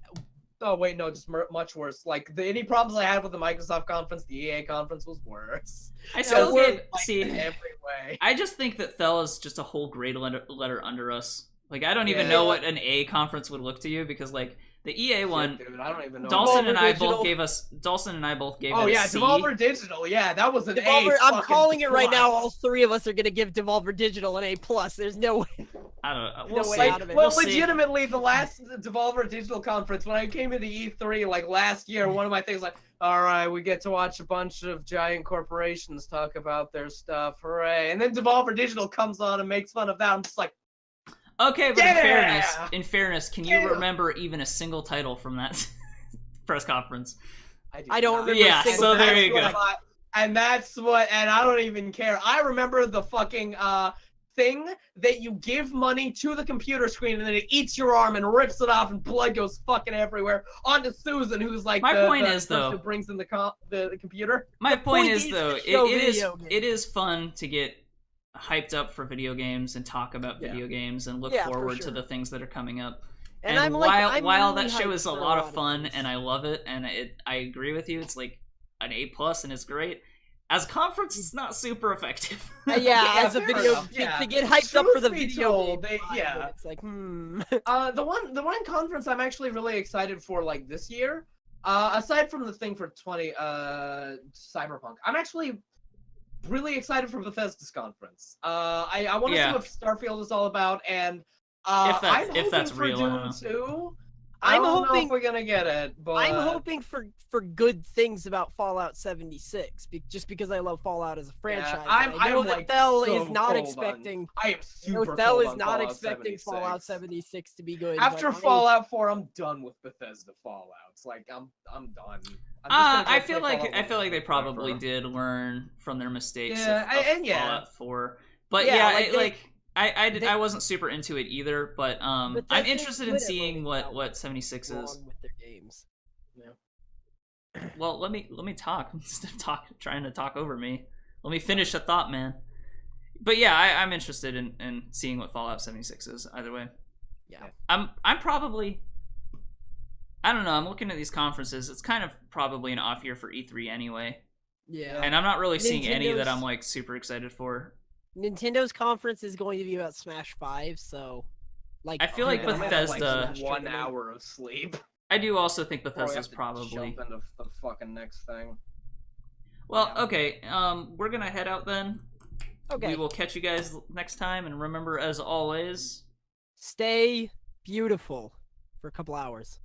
Oh wait, no, just much worse. Like any problems I had with the Microsoft conference, the EA conference was worse. I still we're, give like, see. in every way. I just think that Thel is just a whole grade letter under us. Like I don't even Yeah. know what an A conference would look to you because like the EA one, Shit, dude, I don't even know. Dawson and I Digital. both gave us. Dawson and I both gave Oh it a yeah, C. Devolver Digital. Yeah, that was an Devolver, A. I'm fucking calling it right plus. now. All 3 of us are gonna give Devolver Digital an A+. There's no way. I don't know. No We'll way see. out of it. Well, We'll see. legitimately, the last Devolver Digital conference, when I came to the E3 like last year, one of my things like, all right, we get to watch a bunch of giant corporations talk about their stuff, hooray! And then Devolver Digital comes on and makes fun of that. I'm just like, Okay, but Yeah! in fairness, can you Yeah! remember even a single title from that press conference? I don't not. remember Yeah, a single so there That's you what go. and I don't even care. I remember the fucking thing that you give money to the computer screen and then it eats your arm and rips it off and blood goes fucking everywhere onto Susan, who's like My the point the is, person though- who brings in the computer. My point point is is though, to show it video games. is fun to get hyped up for video games and talk about Yeah. video games and look Yeah, for forward to sure. the things that are coming up. And I'm like, I'm while really that show hyped is a for lot of fun things. and I love it, and I agree with you, it's like an A+ and it's great. As a conference, it's not super effective. Yeah, as a fair video enough, yeah. to get hyped up Truth for the be video told, game, yeah. it's like The one conference I'm actually really excited for, like, this year, aside from the thing for Cyberpunk, I'm actually really excited for Bethesda's conference. I want to see what Starfield is all about, and I'm hoping that's for real, I don't Doom know. 2. I I'm don't know hoping if we're gonna get it, but I'm hoping for good things about Fallout 76, just because I love Fallout as a franchise. I'm like Thel so is not cold expecting. I am super Thel cold is on not Fallout expecting 76. Fallout 76 to be good. After but Fallout 4, I'm done with Bethesda Fallouts. Like I'm done. I feel like they probably did learn from their mistakes of Fallout 4. But I wasn't super into it either, but I'm interested in seeing what 76 is. With their games. Well, let me talk instead of trying to talk over me. Let me finish a thought, man. But yeah, I'm interested in seeing what Fallout 76 is. Either way, yeah. I'm probably. I don't know. I'm looking at these conferences. It's kind of probably an off year for E3 anyway. Yeah. And I'm not really seeing any that I'm like super excited for. Nintendo's conference is going to be about Smash 5, so like I feel like Bethesda. 1 hour of sleep. I do also think Bethesda's probably jump into the fucking next thing. Well, okay. We're gonna head out then. Okay. We will catch you guys next time, and remember, as always, stay beautiful for a couple hours.